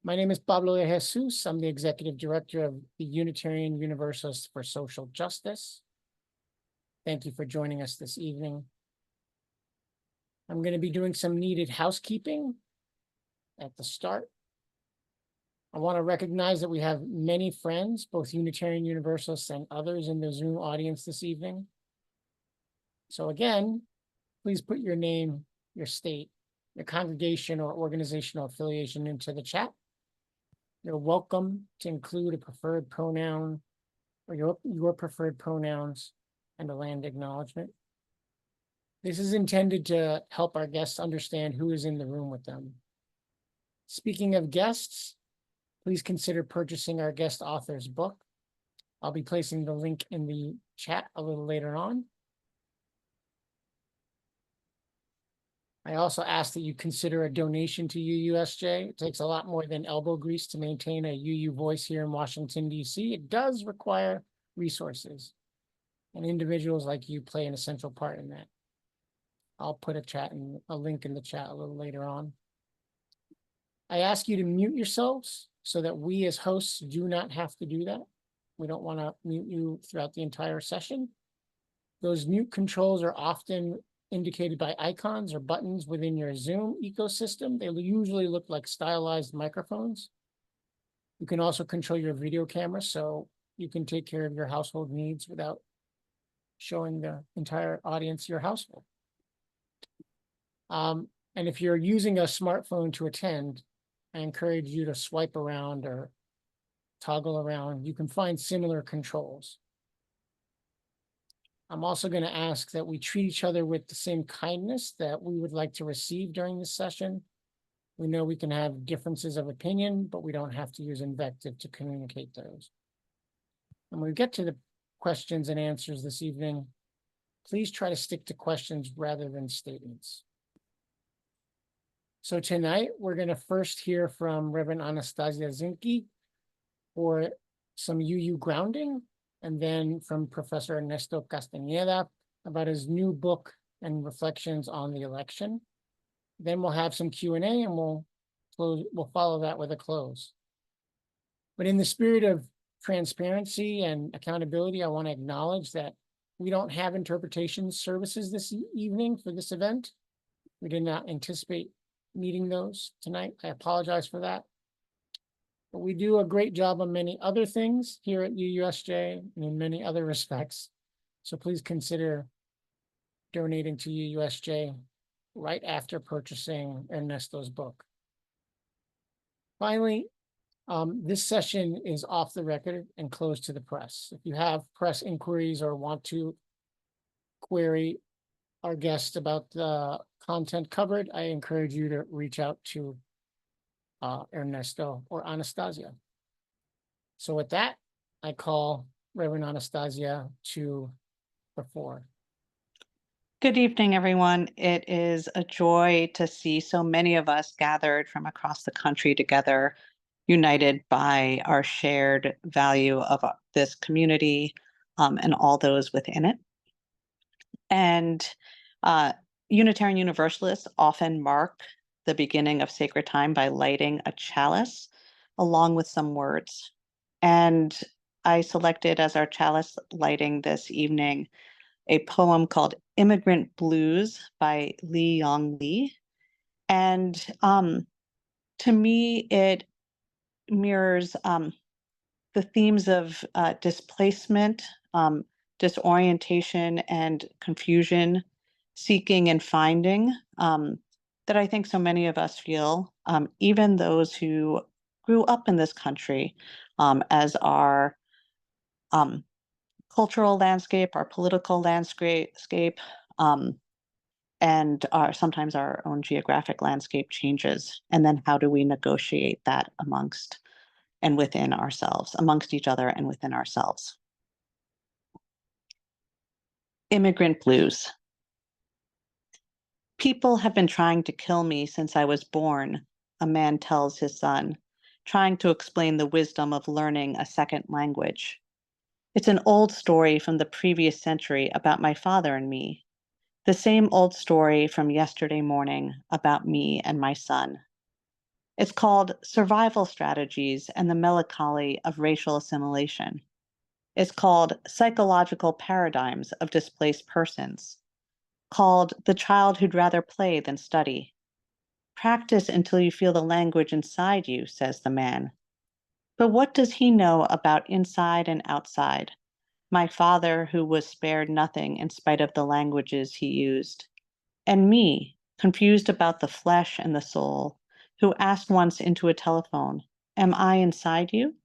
My name is Pablo de Jesus. I'm the Executive Director of the Unitarian Universalists for Social Justice. Thank you for joining us this evening. I'm going to be doing some needed housekeeping at the start. I want to recognize that we have many friends, both Unitarian Universalists and others in the Zoom audience this evening. So again, please put your name, your state, your congregation or organizational affiliation into the chat. You're welcome to include a preferred pronoun or your preferred pronouns and a land acknowledgement. This is intended to help our guests understand who is in the room with them. Speaking of guests, please consider purchasing our guest author's book. I'll be placing the link in the chat a little later on. I also ask that you consider a donation to UUSJ. It takes a lot more than elbow grease to maintain a UU voice here in Washington, D.C. It does require resources, and individuals like you play an essential part in that. I'll put a link in the chat a little later on. I ask you to mute yourselves so that we as hosts do not have to do that. We don't want to mute you throughout the entire session. Those mute controls are often indicated by icons or buttons within your Zoom ecosystem. They usually look like stylized microphones. You can also control your video camera so you can take care of your household needs without showing the entire audience your household. And if you're using a smartphone to attend, I encourage you to swipe around or toggle around. You can find similar controls. I'm also going to ask that we treat each other with the same kindness that we would like to receive during this session. We know we can have differences of opinion, but we don't have to use invective to communicate those. And when we get to the questions and answers this evening, please try to stick to questions rather than statements. So tonight, we're going to first hear from Reverend Anastassia Zinke for some UU grounding, and then from Professor Ernesto Castañeda about his new book and reflections on the election. Then we'll have some Q&A and we'll follow that with a close. But in the spirit of transparency and accountability, I want to acknowledge that we don't have interpretation services this evening for this event. We did not anticipate needing those tonight. I apologize for that. But we do a great job on many other things here at UUSJ and in many other respects. So please consider donating to UUSJ right after purchasing Ernesto's book. Finally, this session is off the record and closed to the press. If you have press inquiries or want to query our guests about the content covered, I encourage you to reach out to Ernesto or Anastassia. So with that, I call Reverend Anastassia to the floor. Good evening, everyone. It is a joy to see so many of us gathered from across the country together, united by our shared value of this community and all those within it. And Unitarian Universalists often mark the beginning of sacred time by lighting a chalice along with some words. And I selected as our chalice lighting this evening a poem called Immigrant Blues by Lee Yong Lee. And to me, it mirrors the themes of displacement, disorientation, and confusion, seeking and finding, that I think so many of us feel, even those who grew up in this country, as our cultural landscape, our political landscape, and sometimes our own geographic landscape changes. And then how do we negotiate that amongst and within ourselves, amongst each other and within ourselves? Immigrant Blues. People have been trying to kill me since I was born, a man tells his son, trying to explain the wisdom of learning a second language. It's an old story from the previous century about my father and me, the same old story from yesterday morning about me and my son. It's called Survival Strategies and the Melancholy of Racial Assimilation. It's called Psychological Paradigms of Displaced Persons, called The Child Who'd Rather Play Than Study. Practice until you feel the language inside you, says the man. But what does he know about inside and outside? My father, who was spared nothing in spite of the languages he used. And me, confused about the flesh and the soul, who asked once into a telephone, "Am I inside you?"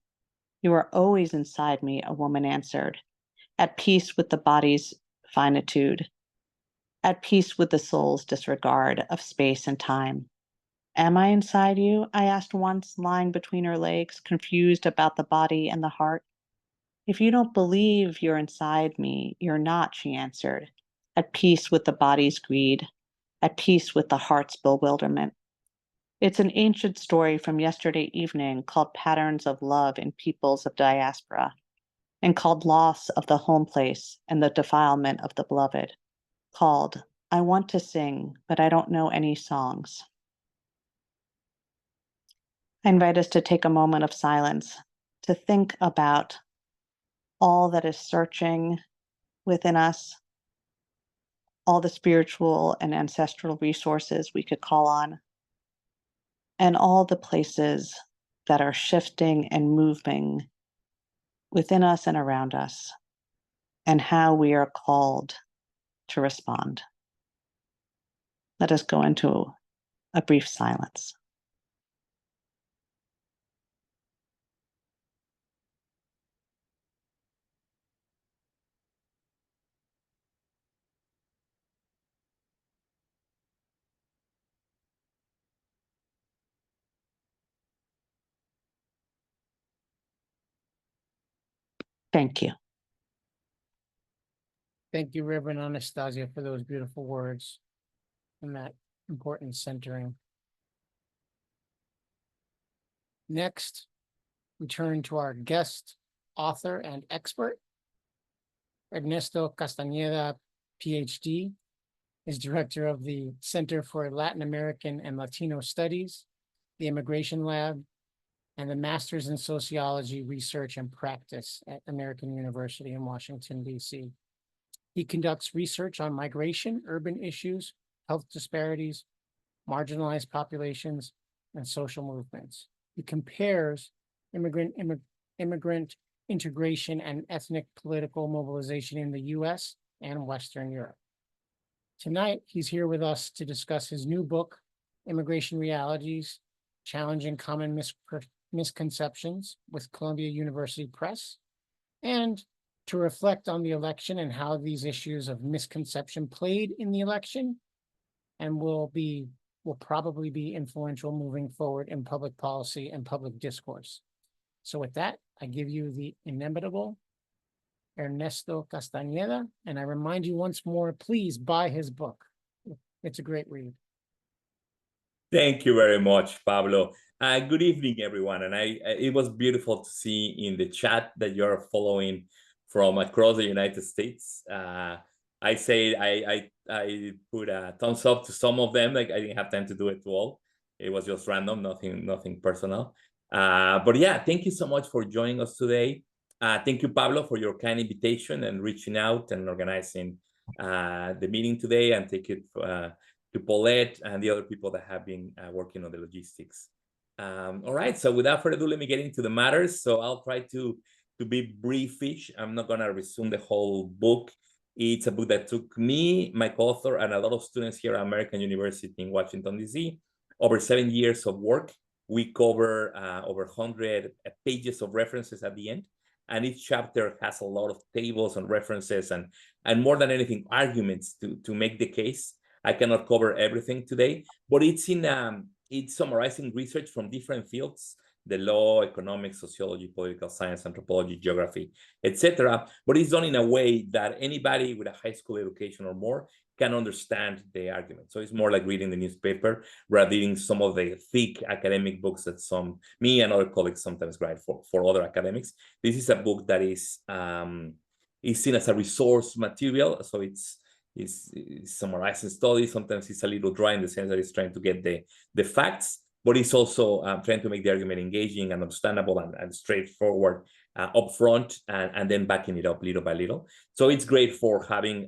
"You are always inside me," a woman answered, at peace with the body's finitude, at peace with the soul's disregard of space and time. "Am I inside you?" I asked once, lying between her legs, confused about the body and the heart. "If you don't believe you're inside me, you're not," she answered, at peace with the body's greed, at peace with the heart's bewilderment. It's an ancient story from yesterday evening called Patterns of Love in Peoples of Diaspora, and called Loss of the Home Place and the Defilement of the Beloved, called I Want to Sing, but I Don't Know Any Songs. I invite us to take a moment of silence to think about all that is searching within us, all the spiritual and ancestral resources we could call on, and all the places that are shifting and moving within us and around us, and how we are called to respond. Let us go into a brief silence. Thank you. Thank you, Reverend Anastassia, for those beautiful words and that important centering. Next, we turn to our guest, author, and expert. Ernesto Castañeda, Ph.D., is director of the Center for Latin American and Latino Studies, the Immigration Lab, and the Masters in Sociology Research and Practice at American University in Washington, D.C. He conducts research on migration, urban issues, health disparities, marginalized populations, and social movements. He compares immigrant integration and ethnic political mobilization in the US and Western Europe. Tonight, he's here with us to discuss his new book, Immigration Realities, Challenging Common Misconceptions with Columbia University Press, and to reflect on the election and how these issues of misconception played in the election and will probably be influential moving forward in public policy and public discourse. So with that, I give you the inimitable Ernesto Castañeda, and I remind you once more, please buy his book. It's a great read. Thank you very much, Pablo. Good evening, everyone. And it was beautiful to see in the chat that you're following from across the United States. I say I put a thumbs up to some of them. Like I didn't have time to do it to all. It was just random, nothing personal. But yeah, thank you so much for joining us today. Thank you, Pablo, for your kind invitation and reaching out and organizing the meeting today. And thank you to Paulette and the other people that have been working on the logistics. All right, so without further ado, let me get into the matters. So I'll try to be briefish. I'm not gonna resume the whole book. It's a book that took me, my co-author, and a lot of students here at American University in Washington, D.C., over 7 years of work. We cover over 100 pages of references at the end. And each chapter has a lot of tables and references and more than anything, arguments to make the case. I cannot cover everything today, but it's summarizing research from different fields, the law, economics, sociology, political science, anthropology, geography, etc. But it's done in a way that anybody with a high school education or more can understand the argument. So it's more like reading the newspaper rather than reading some of the thick academic books that me and other colleagues sometimes write for other academics. This is a book that is seen as a resource material. So it's summarizing studies. Sometimes it's a little dry in the sense that it's trying to get the facts, but it's also trying to make the argument engaging and understandable and straightforward upfront, and then backing it up little by little. So it's great for having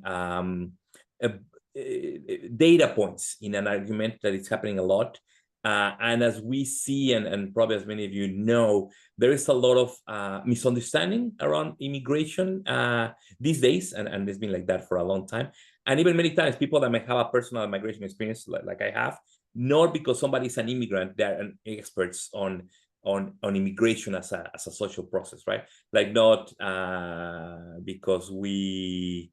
data points in an argument that is happening a lot. And as we see, and probably as many of you know, there is a lot of misunderstanding around immigration these days, and it's been like that for a long time. And even many times, people that may have a personal migration experience like I have, not because somebody's an immigrant, they're experts on immigration as a social process, right? Like not because we,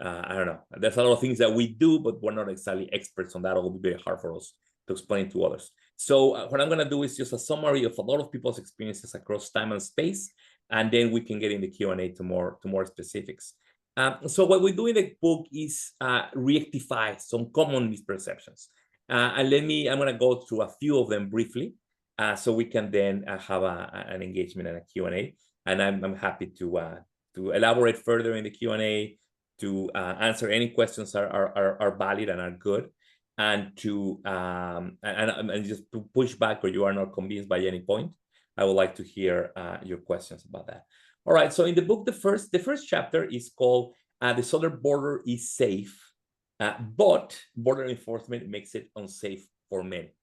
I don't know, there's a lot of things that we do, but we're not exactly experts on that. It will be very hard for us to explain to others. So what I'm going to do is just a summary of a lot of people's experiences across time and space, and then we can get in the Q&A to more specifics. So what we do in the book is rectify some common misperceptions. And I'm going to go through a few of them briefly, so we can then have an engagement and a Q&A. And I'm happy to elaborate further in the Q&A, to answer any questions are valid and are good, and to and just to push back where you are not convinced by any point. I would like to hear your questions about that. All right, so in the book, the first chapter is called "The Southern Border is Safe, but border enforcement makes it unsafe for many."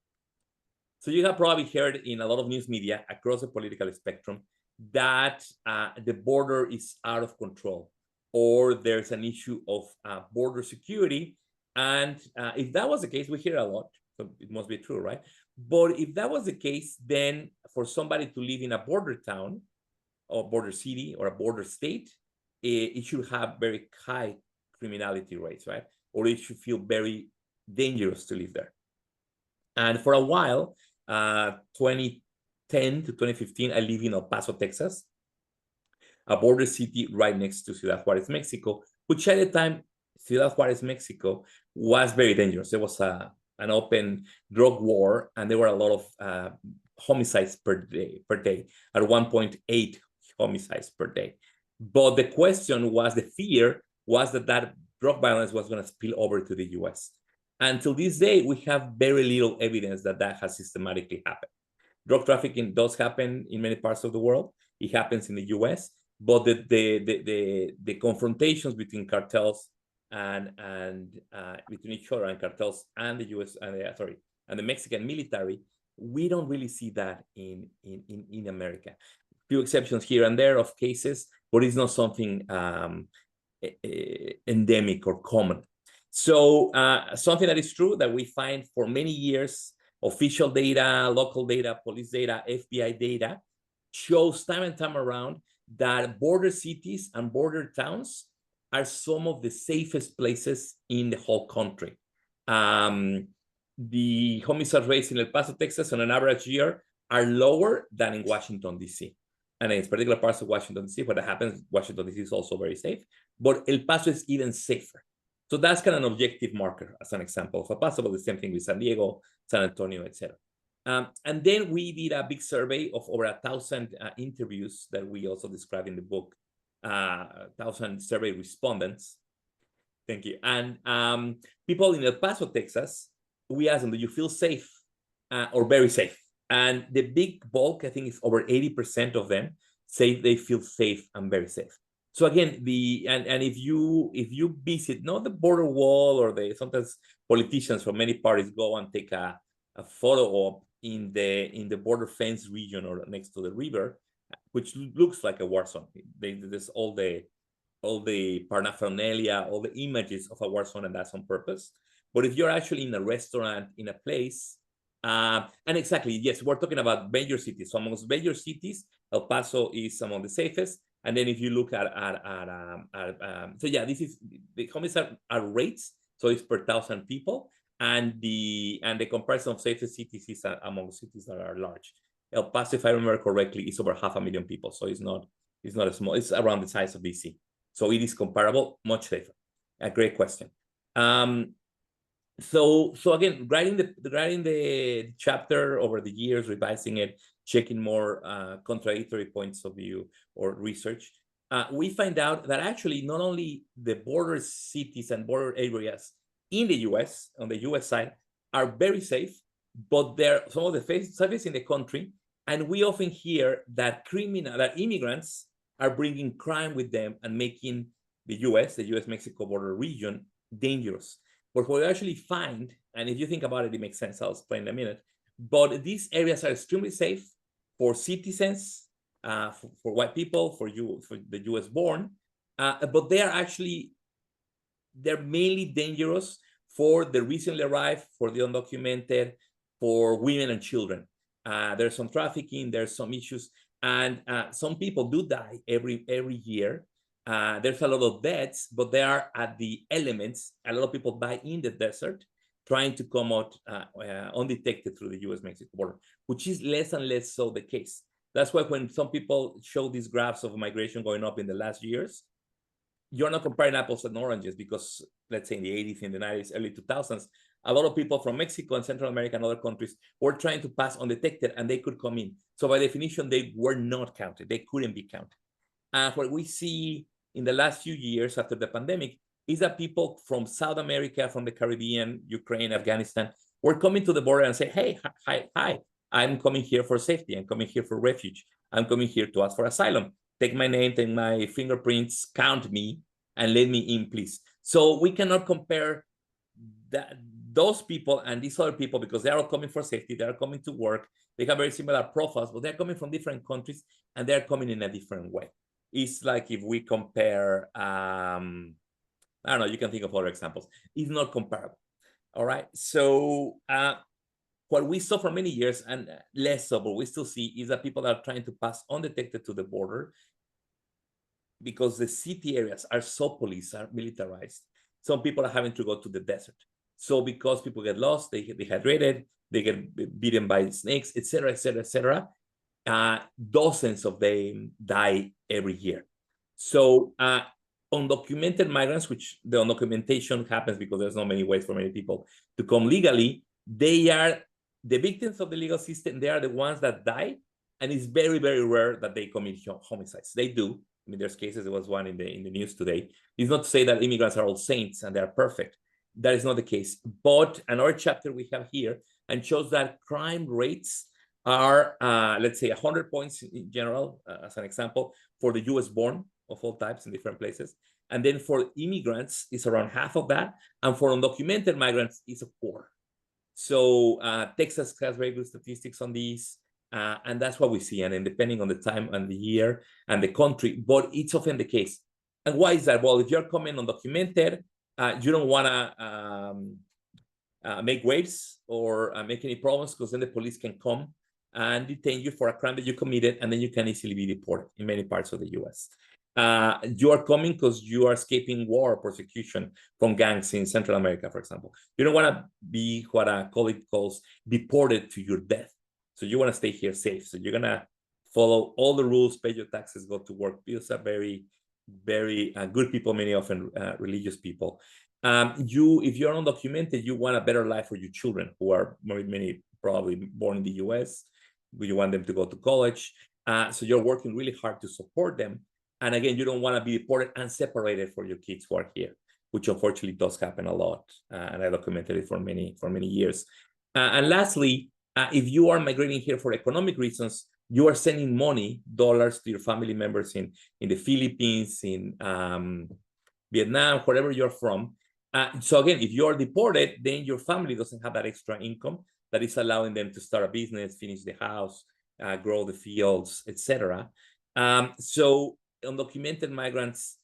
So you have probably heard in a lot of news media across the political spectrum that the border is out of control, or there's an issue of border security. And if that was the case, we hear a lot, so it must be true, right? But if that was the case, then for somebody to live in a border town or border city or a border state, it should have very high criminality rates, right? Or it should feel very dangerous to live there. And for a while, 2010 to 2015, I lived in El Paso, Texas, a border city right next to Ciudad Juárez, Mexico, which at the time, Ciudad Juárez, Mexico, was very dangerous. There was an open drug war, and there were a lot of homicides per day, at 1.8 homicides per day. But the question was, the fear was that drug violence was going to spill over to the US. Until this day, we have very little evidence that has systematically happened. Drug trafficking does happen in many parts of the world. It happens in the US, but the confrontations between cartels and between each other and cartels and the US and the Mexican military, we don't really see that in America. Few exceptions here and there of cases, but it's not something endemic or common. So something that is true that we find for many years, official data, local data, police data, FBI data, shows time and time around that border cities and border towns are some of the safest places in the whole country. The homicide rates in El Paso, Texas, on an average year are lower than in Washington, D.C. And in particular parts of Washington, D.C., what happens, Washington, D.C. is also very safe, but El Paso is even safer. So that's kind of an objective marker, as an example of El Paso, but the same thing with San Diego, San Antonio, etc. And then we did a big survey of over 1,000 interviews that we also describe in the book, 1,000 survey respondents. Thank you. And people in El Paso, Texas, we asked them, do you feel safe or very safe? And the big bulk, I think it's over 80% of them, say they feel safe and very safe. So again, if you visit, not the border wall, or sometimes politicians from many parties go and take a photo op in the border fence region or next to the river, which looks like a war zone. There's all the paraphernalia, all the images of a war zone, and that's on purpose. But if you're actually in a restaurant, in a place, and exactly, yes, we're talking about major cities. So amongst major cities, El Paso is among the safest. And then if you look at so yeah, this is the homicide rates. So it's per 1,000 people, and the comparison of safest cities is among cities that are large. El Paso, if I remember correctly, is over 500,000 people. So it's not a small. It's around the size of DC. So it is comparable, much safer. A great question. So again, writing the chapter over the years, revising it, checking more contradictory points of view or research, we find out that actually not only the border cities and border areas in the US, on the US side, are very safe, but they're some of the safest in the country. And we often hear that immigrants are bringing crime with them and making the U.S.-Mexico border region dangerous. But what we actually find, and if you think about it, it makes sense. I'll explain in a minute. But these areas are extremely safe for citizens, for white people, for the U.S. born. But they're mainly dangerous for the recently arrived, for the undocumented, for women and children. There's some trafficking, there's some issues, and some people do die every year. There's a lot of deaths, but they are at the elements. A lot of people die in the desert trying to come out undetected through the U.S.-Mexico border, which is less and less so the case. That's why when some people show these graphs of migration going up in the last years, you're not comparing apples and oranges, because let's say in the 80s, in the 90s, early 2000s, a lot of people from Mexico and Central America and other countries were trying to pass undetected, and they could come in. So by definition, they were not counted. They couldn't be counted. And what we see in the last few years after the pandemic is that people from South America, from the Caribbean, Ukraine, Afghanistan, were coming to the border and say, hey, hi, I'm coming here for safety. I'm coming here for refuge. I'm coming here to ask for asylum. Take my name, take my fingerprints, count me, and let me in, please. So we cannot compare those people and these other people, because they are all coming for safety. They are coming to work. They have very similar profiles, but they're coming from different countries, and they're coming in a different way. It's like if we compare, I don't know, you can think of other examples. It's not comparable. All right. So what we saw for many years, and less so, but we still see, is that people are trying to pass undetected to the border because the city areas are so policed, are militarized. Some people are having to go to the desert. So because people get lost, they get dehydrated, they get bitten by snakes, et cetera, dozens of them die every year. So undocumented migrants, which the undocumentation happens because there's not many ways for many people to come legally, they are the victims of the legal system. They are the ones that die, and it's very, very rare that they commit homicides. They do. I mean, there's cases. There was one in the news today. It's not to say that immigrants are all saints and they are perfect. That is not the case. But another chapter we have here and shows that crime rates are, let's say, 100 points in general, as an example, for the U.S. born of all types in different places. And then for immigrants, it's around half of that. And for undocumented migrants, it's a quarter. So Texas has very good statistics on these. And that's what we see. And then depending on the time and the year and the country, but it's often the case. And why is that? Well, if you're coming undocumented, you don't want to make waves or make any problems, because then the police can come and detain you for a crime that you committed, and then you can easily be deported in many parts of the U.S. You are coming because you are escaping war or persecution from gangs in Central America, for example. You don't want to be what a colleague calls deported to your death. So you want to stay here safe. So you're going to follow all the rules, pay your taxes, go to work. These are very, very good people, many often religious people. If you're undocumented, you want a better life for your children, who are many probably born in the US. You want them to go to college. So you're working really hard to support them. And again, you don't want to be deported and separated for your kids who are here, which unfortunately does happen a lot. And I documented it for many years. And lastly, if you are migrating here for economic reasons, you are sending money, dollars, to your family members in the Philippines, in Vietnam, wherever you're from. So again, if you're deported, then your family doesn't have that extra income that is allowing them to start a business, finish the house, grow the fields, etc. So undocumented migrants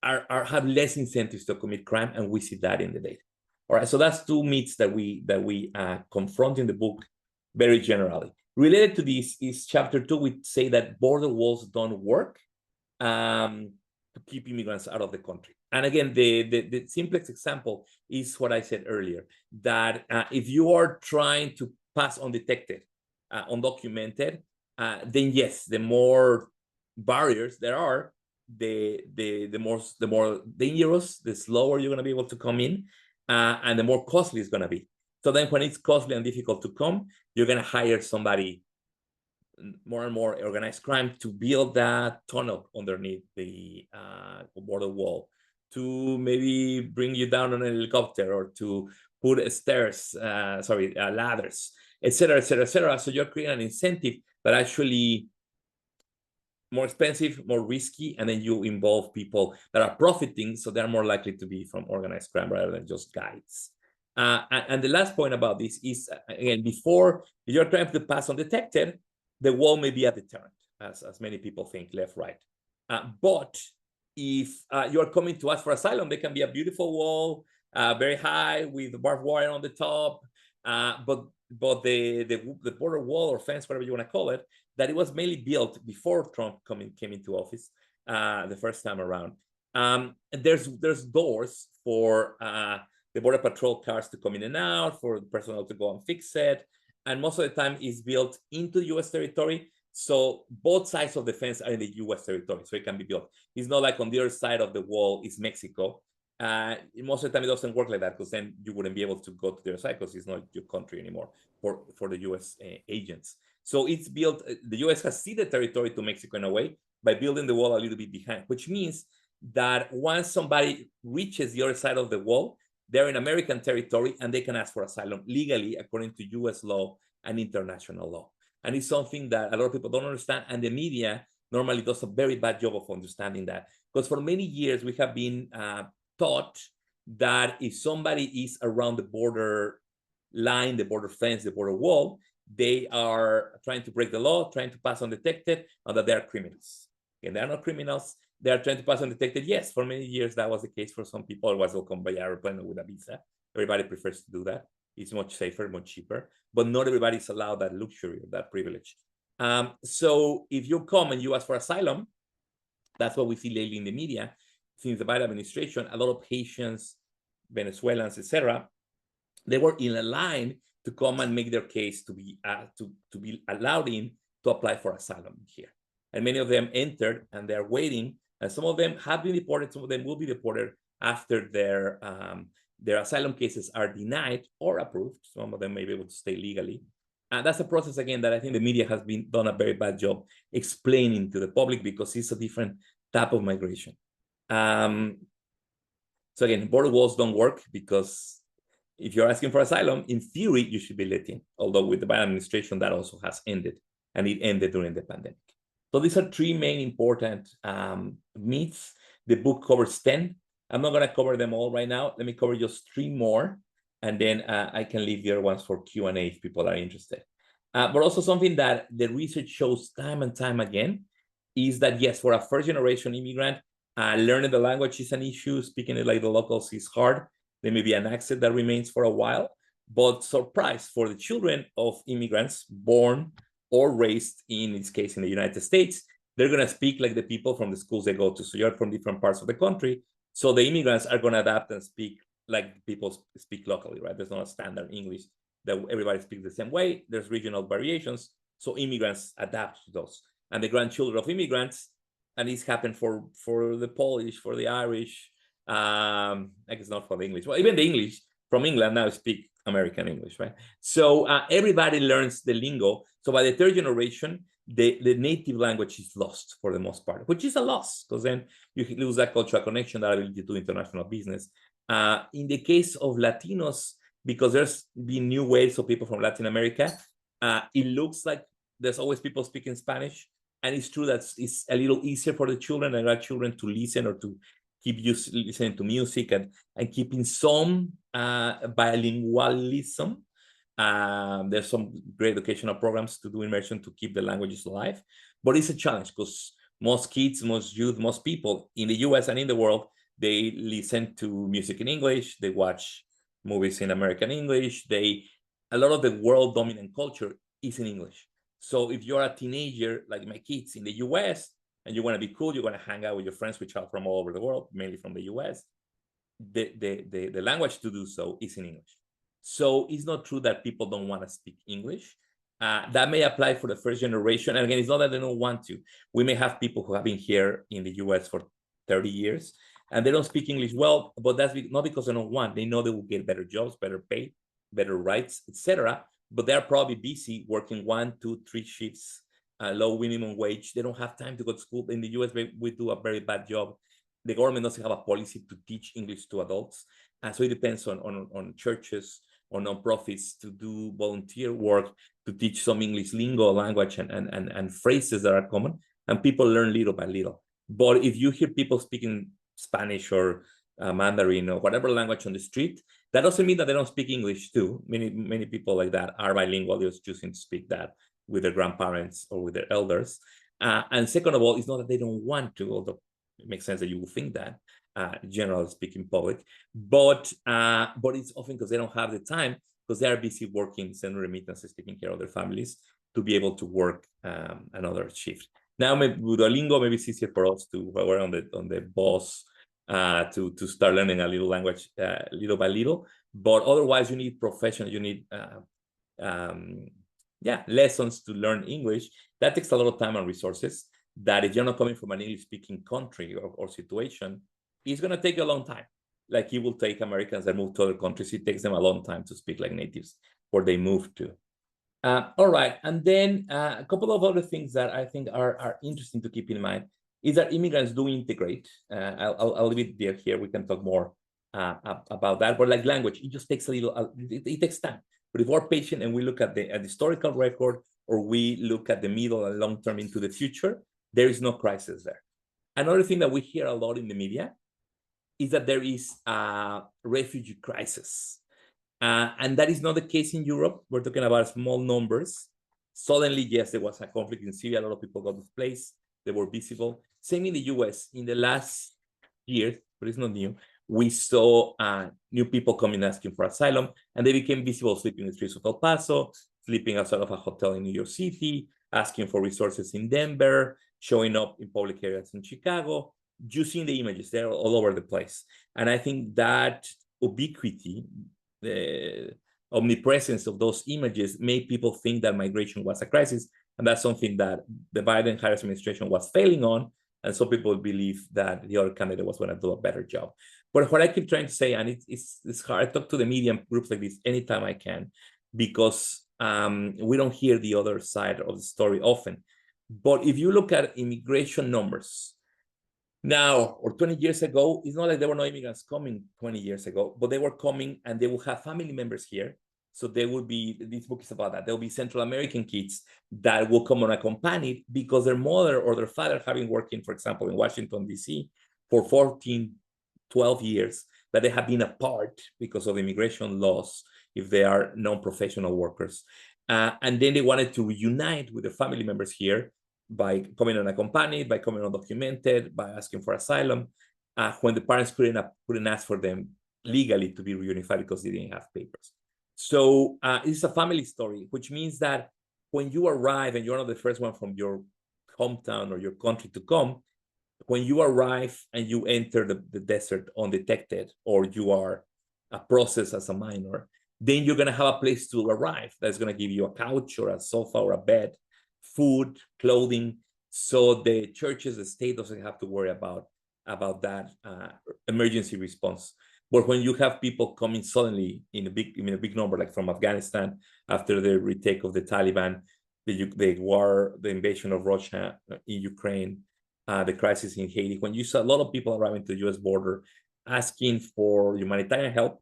have less incentives to commit crime, and we see that in the data. All right, so that's two myths that we confront in the book very generally. Related to this is chapter 2. We say that border walls don't work to keep immigrants out of the country. And again, the simplest example is what I said earlier, that if you are trying to pass undetected, undocumented, then yes, the more barriers there are, the more dangerous, the slower you're going to be able to come in, and the more costly it's going to be. So then when it's costly and difficult to come, you're going to hire somebody, more and more organized crime, to build that tunnel underneath the border wall, to maybe bring you down on a helicopter, or to put stairs, ladders, et cetera, et cetera, et cetera. So you're creating an incentive that actually more expensive, more risky, and then you involve people that are profiting, so they're more likely to be from organized crime rather than just guides. And the last point about this is, again, before you're trying to pass undetected, the wall may be a deterrent, as many people think, left, right. But if you are coming to ask for asylum, there can be a beautiful wall, very high with barbed wire on the top, but the border wall or fence, whatever you want to call it, that it was mainly built before Trump came into office the first time around. There's doors for the border patrol cars to come in and out, for the personnel to go and fix it, and most of the time is built into U.S. territory. So both sides of the fence are in the U.S. territory, so it can be built. It's not like on the other side of the wall is Mexico. Most of the time it doesn't work like that, because then you wouldn't be able to go to the other side because it's not your country anymore for the U.S. Agents. So it's built, the U.S. has ceded territory to Mexico in a way by building the wall a little bit behind, which means that once somebody reaches the other side of the wall, they're in American territory and they can ask for asylum legally according to U.S. law and international law. And it's something that a lot of people don't understand, and the media normally does a very bad job of understanding that. Because for many years, we have been taught that if somebody is around the border line, the border fence, the border wall, they are trying to break the law, trying to pass undetected, and that they are criminals. And they're not criminals. They are trying to pass undetected. Yes, for many years, that was the case for some people. Otherwise, they'll come by airplane or with a visa. Everybody prefers to do that. It's much safer, much cheaper. But not everybody is allowed that luxury or that privilege. So if you come and you ask for asylum, that's what we see lately in the media. Since the Biden administration, a lot of Haitians, Venezuelans, etc., they were in a line to come and make their case to be allowed in to apply for asylum here. And many of them entered and they're waiting. And some of them have been deported. Some of them will be deported after their asylum cases are denied or approved. Some of them may be able to stay legally. And that's a process, again, that I think the media has done a very bad job explaining to the public, because it's a different type of migration. So again, border walls don't work, because if you're asking for asylum, in theory, you should be let in. Although with the Biden administration, that also has ended, and it ended during the pandemic. So these are three main important myths. The book covers 10. I'm not going to cover them all right now. Let me cover just 3 more, and then I can leave the other ones for Q&A if people are interested. But also something that the research shows time and time again is that, yes, for a first-generation immigrant, learning the language is an issue. Speaking it like the locals is hard. There may be an accent that remains for a while. But surprise, for the children of immigrants born or raised, in this case, in the United States, they're going to speak like the people from the schools they go to. So you're from different parts of the country. So the immigrants are going to adapt and speak like people speak locally, right? There's not a standard English that everybody speaks the same way. There's regional variations. So immigrants adapt to those. And the grandchildren of immigrants, and this happened for the Polish, for the Irish, I guess not for the English. Well, even the English from England now speak American English, right? So everybody learns the lingo. So by the third generation, the native language is lost for the most part, which is a loss, because then you lose that cultural connection, that ability to do international business. In the case of Latinos, because there's been new waves of people from Latin America, it looks like there's always people speaking Spanish. And it's true that it's a little easier for the children and our children to listen or to keep listening to music and keeping some bilingualism. There's some great educational programs to do immersion to keep the languages alive. But it's a challenge, because most kids, most youth, most people in the US and in the world, they listen to music in English, they watch movies in American English, a lot of the world dominant culture is in English. So if you're a teenager, like my kids in the US, and you want to be cool, you're going to hang out with your friends, which are from all over the world, mainly from the US, the language to do so is in English. So it's not true that people don't want to speak English. That may apply for the first generation. And again, it's not that they don't want to. We may have people who have been here in the US for 30 years, and they don't speak English well, but that's not because they don't want. They know they will get better jobs, better pay, better rights, etc. But they're probably busy working 1, 2, 3 shifts, low minimum wage. They don't have time to go to school. In the US, we do a very bad job the government doesn't have a policy to teach English to adults. And so it depends on churches or nonprofits to do volunteer work to teach some English lingo, language, and phrases that are common, and people learn little by little. But if you hear people speaking Spanish or Mandarin or whatever language on the street, that doesn't mean that they don't speak English too. Many people like that are bilingual, just choosing to speak that with their grandparents or with their elders. And second of all, it's not that they don't want to, although it makes sense that you will think that, generally speaking, public, but it's often because they don't have the time, because they are busy working, sending remittances, taking care of their families, to be able to work another shift. Now, with Duolingo, maybe it's easier for us to, while we're on the bus, to start learning a little language little by little. But otherwise, you need professional, you need lessons to learn English. That takes a lot of time and resources, that if you're not coming from an English-speaking country or situation, it's going to take a long time. Like it will take Americans that move to other countries, it takes them a long time to speak like natives where they move to. All right, and then a couple of other things that I think are interesting to keep in mind is that immigrants do integrate. I'll leave it there here. We can talk more about that. But like language, it just takes a little, it takes time. But if we're patient and we look at the historical record, or we look at the middle and long term into the future, there is no crisis there. Another thing that we hear a lot in the media is that there is a refugee crisis. And that is not the case in Europe. We're talking about small numbers. Suddenly, yes, there was a conflict in Syria. A lot of people got displaced. They were visible. Same in the US. In the last years, but it's not new, we saw new people coming asking for asylum, and they became visible, sleeping in the streets of El Paso, sleeping outside of a hotel in New York City, asking for resources in Denver, showing up in public areas in Chicago. You see the images, they're all over the place. And I think that ubiquity, the omnipresence of those images made people think that migration was a crisis. And that's something that the Biden-Harris administration was failing on. And so people believe that the other candidate was going to do a better job. But what I keep trying to say, and it's hard, I talk to the media and groups like this anytime I can, because we don't hear the other side of the story often. But if you look at immigration numbers, now, or 20 years ago, it's not like there were no immigrants coming 20 years ago, but they were coming and they would have family members here. So they would be, this book is about that. There'll be Central American kids that will come unaccompanied because their mother or their father having working, for example, in Washington, D.C. for 14, 12 years, that they have been apart because of immigration laws if they are non-professional workers. And then they wanted to reunite with their family members here by coming unaccompanied, by coming undocumented, by asking for asylum, when the parents couldn't ask for them legally to be reunified because they didn't have papers. So it's a family story, which means that when you arrive and you're not the first one from your hometown or your country to come, when you arrive and you enter the desert undetected, or you are processed as a minor, then you're going to have a place to arrive that's going to give you a couch or a sofa or a bed, food, clothing, so the churches, the state doesn't have to worry about that emergency response. But when you have people coming suddenly in a big number, like from Afghanistan after the retake of the Taliban, the war, the invasion of Russia in Ukraine, the crisis in Haiti, when you saw a lot of people arriving to the U.S. border asking for humanitarian help,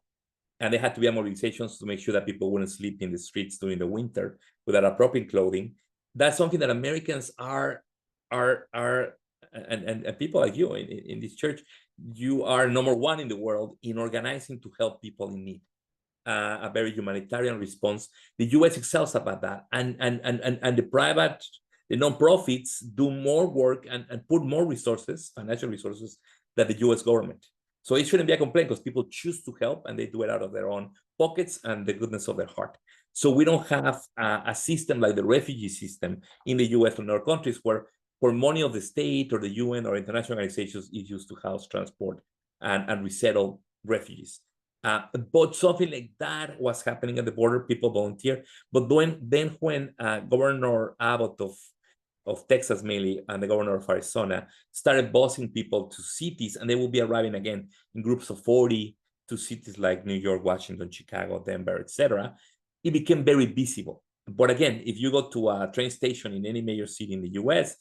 and they had to be mobilizations to make sure that people wouldn't sleep in the streets during the winter without appropriate clothing. That's something that Americans and people like you in this church, you are number one in the world in organizing to help people in need. A very humanitarian response. The U.S. excels about that, and the nonprofits do more work and put more resources, financial resources, than the U.S. government. So it shouldn't be a complaint, because people choose to help and they do it out of their own pockets and the goodness of their heart. So we don't have a system like the refugee system in the U.S. or in other countries where money of the state or the UN or international organizations is used to house, transport, and resettle refugees. But something like that was happening at the border. People volunteer. But then when Governor Abbott of Texas mainly, and the governor of Arizona started busing people to cities, and they will be arriving again in groups of 40 to cities like New York, Washington, Chicago, Denver, etc., it became very visible. But again, if you go to a train station in any major city in the US,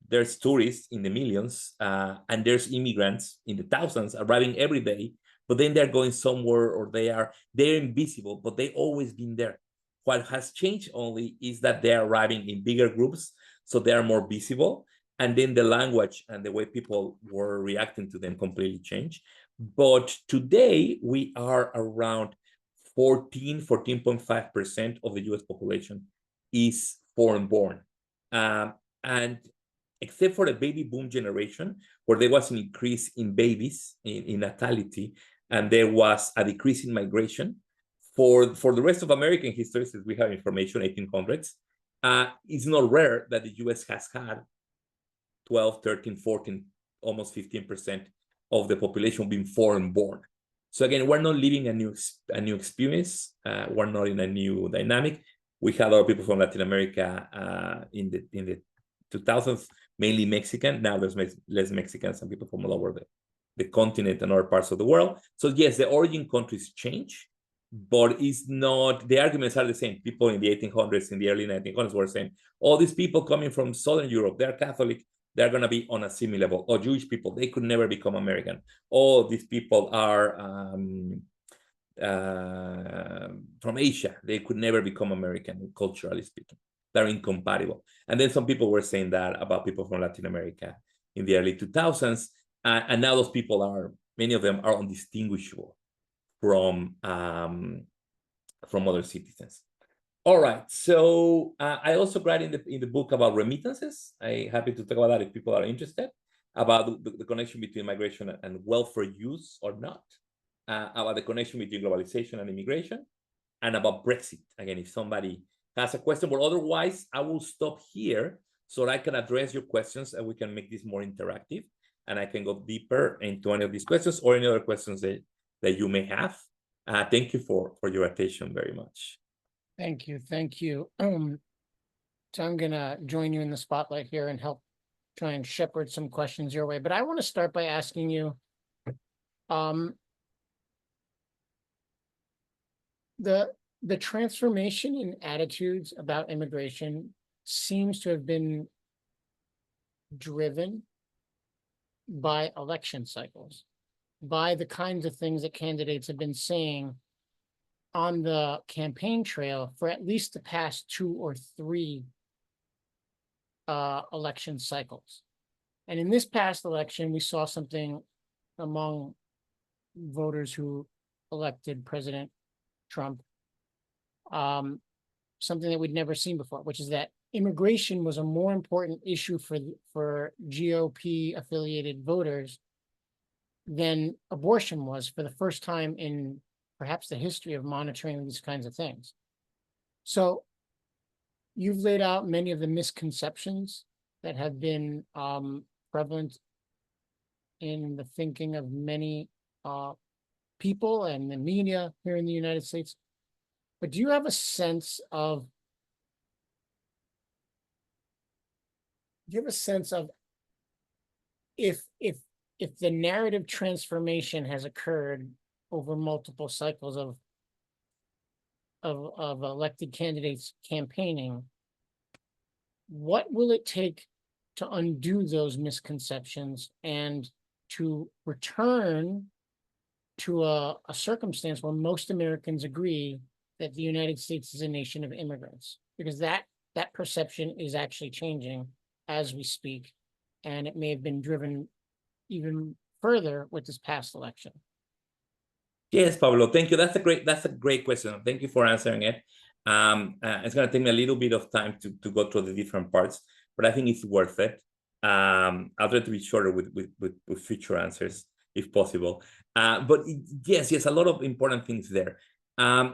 there's tourists in the millions, and there's immigrants in the thousands arriving every day, but then they're going somewhere, or they're invisible, but they've always been there. What has changed only is that they're arriving in bigger groups, so they are more visible, and then the language and the way people were reacting to them completely changed. But today we are around 14.5% of the US population is foreign born. And except for the baby boom generation, where there was an increase in babies, in natality, and there was a decrease in migration, for the rest of American history, since we have information, 1800s, it's not rare that the US has had 12, 13, 14, almost 15% of the population being foreign born. So again, we're not living a new experience. We're not in a new dynamic. We had a lot of people from Latin America in the 2000s, mainly Mexican. Now there's less Mexicans and people from all over the continent and other parts of the world. So yes, the origin countries change, but it's not, the arguments are the same. People in the 1800s, in the early 1900s were saying, all these people coming from Southern Europe, they're Catholic, they're going to be unassimilable. Or Jewish people, they could never become American. All these people are from Asia, they could never become American, culturally speaking. They're incompatible. And then some people were saying that about people from Latin America in the early 2000s. And now those people are, many of them are undistinguishable from other citizens. All right, so I also write in the book about remittances. I'm happy to talk about that if people are interested, about the connection between migration and welfare use or not, about the connection between globalization and immigration, and about Brexit. Again, if somebody has a question, but otherwise I will stop here so that I can address your questions and we can make this more interactive, and I can go deeper into any of these questions or any other questions that you may have. Thank you for your attention very much. Thank you. Thank you. So I'm going to join you in the spotlight here and help try and shepherd some questions your way. But I want to start by asking you, the transformation in attitudes about immigration seems to have been driven by election cycles, by the kinds of things that candidates have been saying on the campaign trail for at least the past 2 or 3 election cycles. And in this past election, we saw something among voters who elected President Trump, something that we'd never seen before, which is that immigration was a more important issue for GOP affiliated voters than abortion was, for the first time in perhaps the history of monitoring these kinds of things. So you've laid out many of the misconceptions that have been prevalent in the thinking of many people and the media here in the United States. But do you have a sense of if the narrative transformation has occurred over multiple cycles of elected candidates campaigning, what will it take to undo those misconceptions and to return to a circumstance where most Americans agree that the United States is a nation of immigrants? Because that perception is actually changing as we speak, and it may have been driven even further with this past election. Yes, Pablo, thank you. That's a great question. Thank you for answering it. It's going to take me a little bit of time to go through the different parts, but I think it's worth it. I'll try to be shorter with future answers if possible. But yes, a lot of important things there.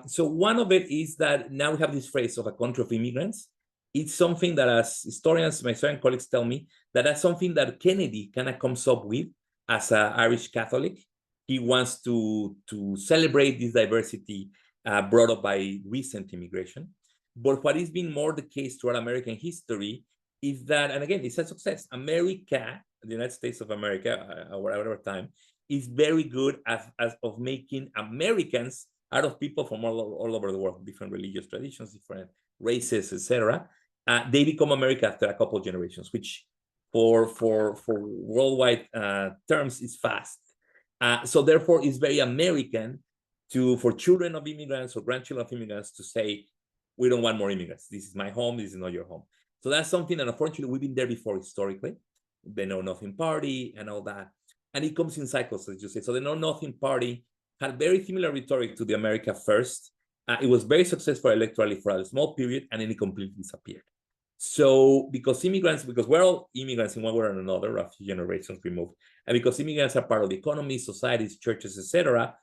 So one of it is that now we have this phrase of a country of immigrants. It's something that, as historians, my historian colleagues tell me, that's something that Kennedy kind of comes up with as an Irish Catholic. He wants to celebrate this diversity brought up by recent immigration. But what has been more the case throughout American history is that, and again, it's a success. America, the United States of America, or whatever time, is very good of making Americans out of people from all over the world, different religious traditions, different races, etc. They become America after a couple of generations, which for worldwide terms is fast. So therefore, it's very American for children of immigrants or grandchildren of immigrants to say, we don't want more immigrants. This is my home. This is not your home. So that's something that unfortunately we've been there before historically. The Know Nothing Party and all that. And it comes in cycles, as you say. So the Know Nothing Party had very similar rhetoric to the America First. It was very successful electorally for a small period, and then it completely disappeared. So because we're all immigrants in one way or another, a few generations removed, and because immigrants are part of the economy, societies, churches, etc.,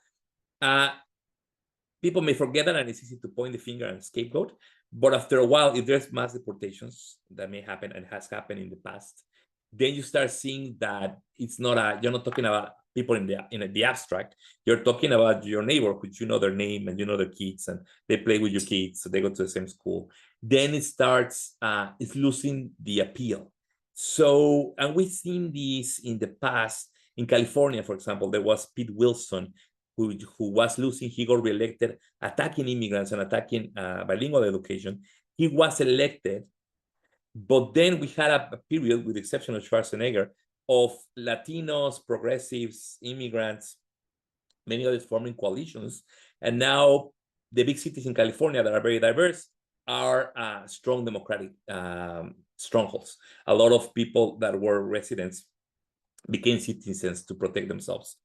people may forget that, and it's easy to point the finger and scapegoat. But after a while, if there's mass deportations that may happen and has happened in the past, then you start seeing that it's not you're not talking about people in the abstract. You're talking about your neighborhood. You know their name and you know their kids, and they play with your kids, so they go to the same school. Then it starts, it's losing the appeal. So, and we've seen this in the past. In California, for example, there was Pete Wilson, who was losing. He got reelected, attacking immigrants and attacking bilingual education. He was elected. But then we had a period, with the exception of Schwarzenegger, of Latinos, progressives, immigrants, many others forming coalitions. And now the big cities in California that are very diverse are strong Democratic strongholds. A lot of people that were residents became citizens to protect themselves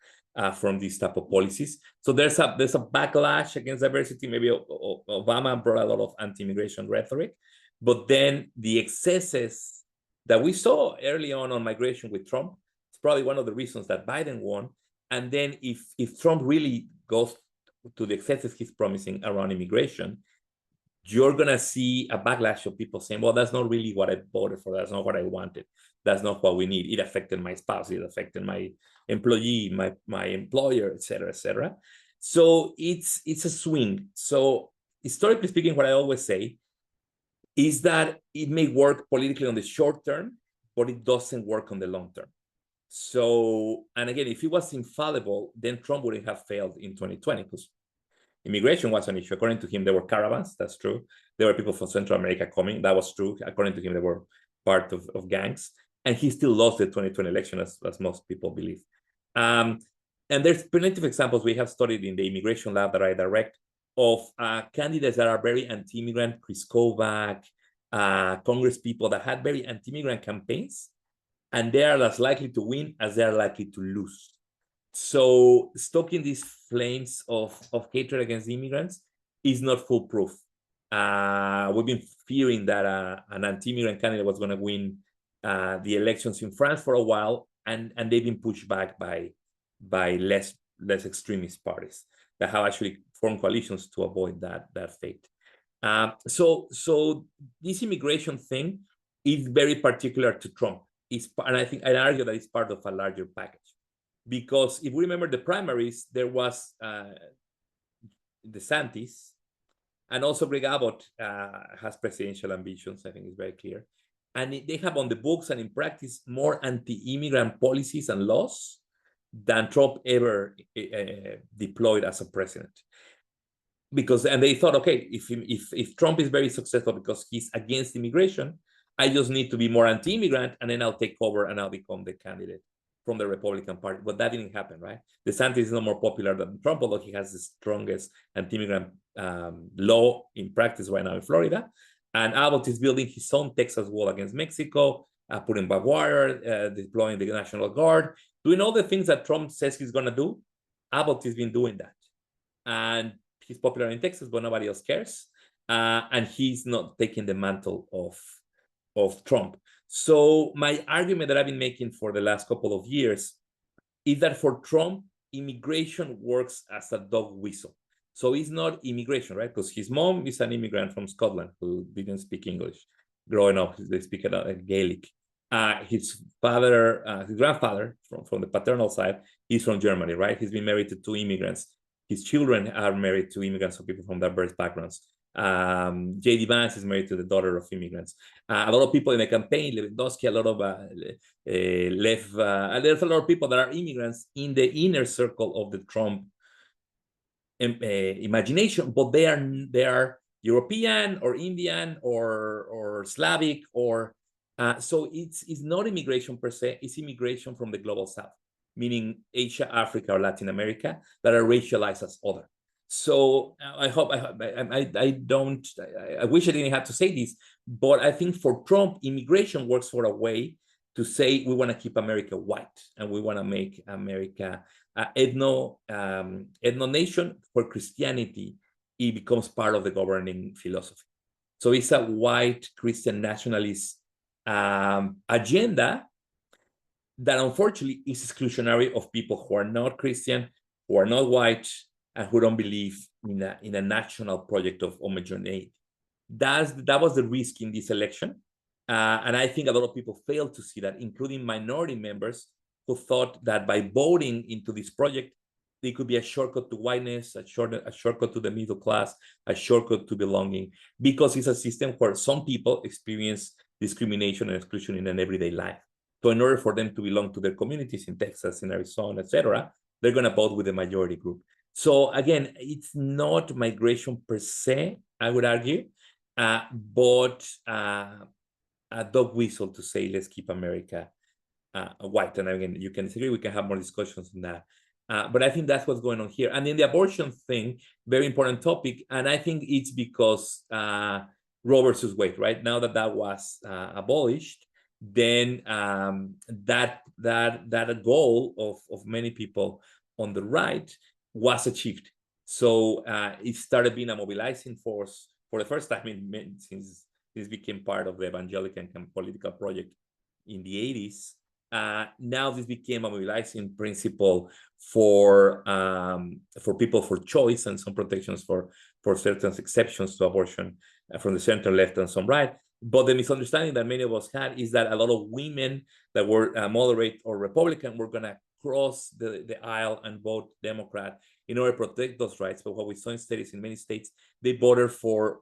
from these type of policies. So there's a backlash against diversity. Maybe Obama brought a lot of anti-immigration rhetoric. But then the excesses that we saw early on migration with Trump, it's probably one of the reasons that Biden won. And then if Trump really goes to the excesses he's promising around immigration, you're going to see a backlash of people saying, well, that's not really what I voted for. That's not what I wanted. That's not what we need. It affected my spouse. It affected my employee, my employer, et cetera, et cetera. So it's a swing. So historically speaking, what I always say is that it may work politically on the short term, but it doesn't work on the long term. So, and again, if it was infallible, then Trump wouldn't have failed in 2020, because immigration was an issue. According to him, there were caravans. That's true. There were people from Central America coming. That was true. According to him, they were part of gangs. And he still lost the 2020 election, as most people believe. And there's plenty of examples we have studied in the immigration lab that I direct of candidates that are very anti-immigrant, Chris Kovac, Congress people that had very anti-immigrant campaigns, and they are as likely to win as they are likely to lose. So stoking these flames of hatred against immigrants is not foolproof. We've been fearing that an anti-immigrant candidate was going to win the elections in France for a while, and they've been pushed back by less extremist parties that have actually formed coalitions to avoid that fate. So this immigration thing is very particular to Trump. And I think I'd argue that it's part of a larger package. Because if we remember the primaries, there was DeSantis, and also Greg Abbott has presidential ambitions, I think it's very clear. And they have on the books and in practice more anti-immigrant policies and laws than Trump ever deployed as a president. And they thought, okay, if Trump is very successful because he's against immigration, I just need to be more anti-immigrant, and then I'll take over and I'll become the candidate from the Republican Party. But that didn't happen, right? DeSantis is no more popular than Trump, although he has the strongest anti-immigrant law in practice right now in Florida. And Abbott is building his own Texas wall against Mexico, putting barbed wire, deploying the National Guard, doing all the things that Trump says he's going to do. Abbott has been doing that. And he's popular in Texas, but nobody else cares. And he's not taking the mantle of Trump. So my argument that I've been making for the last couple of years is that for Trump, immigration works as a dog whistle. So it's not immigration, right? Because his mom is an immigrant from Scotland who didn't speak English. Growing up, they speak Gaelic. His grandfather from the paternal side, he's from Germany, right? He's been married to 2 immigrants. His children are married to immigrants, so people from diverse backgrounds. J.D. Vance is married to the daughter of immigrants. A lot of people in the campaign, Lewandowski, a lot of there's a lot of people that are immigrants in the inner circle of the Trump imagination, but they are European or Indian or Slavic or So it's not immigration per se, it's immigration from the global south, meaning Asia, Africa, or Latin America that are racialized as other. So I wish I didn't have to say this, but I think for Trump, immigration works for a way to say we want to keep America white and we want to make America ethno nation where Christianity it becomes part of the governing philosophy. So it's a white Christian nationalist agenda that unfortunately is exclusionary of people who are not Christian, who are not white, and who don't believe in a national project of homogeneity. That was the risk in this election. And I think a lot of people failed to see that, including minority members who thought that by voting into this project, there could be a shortcut to whiteness, a shortcut to the middle class, a shortcut to belonging, because it's a system where some people experience discrimination and exclusion in an everyday life. So in order for them to belong to their communities in Texas, in Arizona, etc., they're going to vote with the majority group. So again, it's not migration per se, I would argue, but a dog whistle to say, let's keep America white. And again, you can disagree, we can have more discussions on that. But I think that's what's going on here. And then the abortion thing, very important topic. And I think it's because Roe versus Wade, right? Now that was abolished, then that goal of many people on the right was achieved. So it started being a mobilizing force for the first time since this became part of the evangelical and political project in the 80s. Now this became a mobilizing principle for people for choice and some protections for certain exceptions to abortion from the center left and some right. But the misunderstanding that many of us had is that a lot of women that were moderate or Republican were going to cross the aisle and vote Democrat in order to protect those rights. But what we saw instead is in many states, they voted for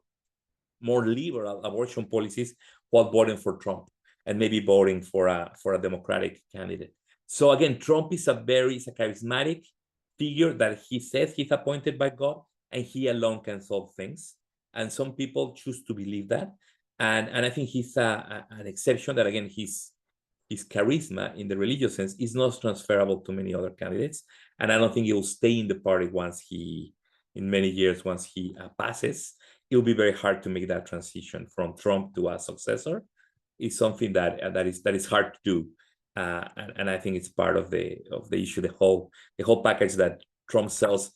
more liberal abortion policies while voting for Trump and maybe voting for a Democratic candidate. So again, Trump is a charismatic figure that he says he's appointed by God and he alone can solve things. And some people choose to believe that. And I think he's an exception that, again, his charisma in the religious sense is not transferable to many other candidates. And I don't think he will stay in the party in many years, once he passes. It will be very hard to make that transition from Trump to a successor. It's something that is hard to do. And I think it's part of the issue, the whole package that Trump sells: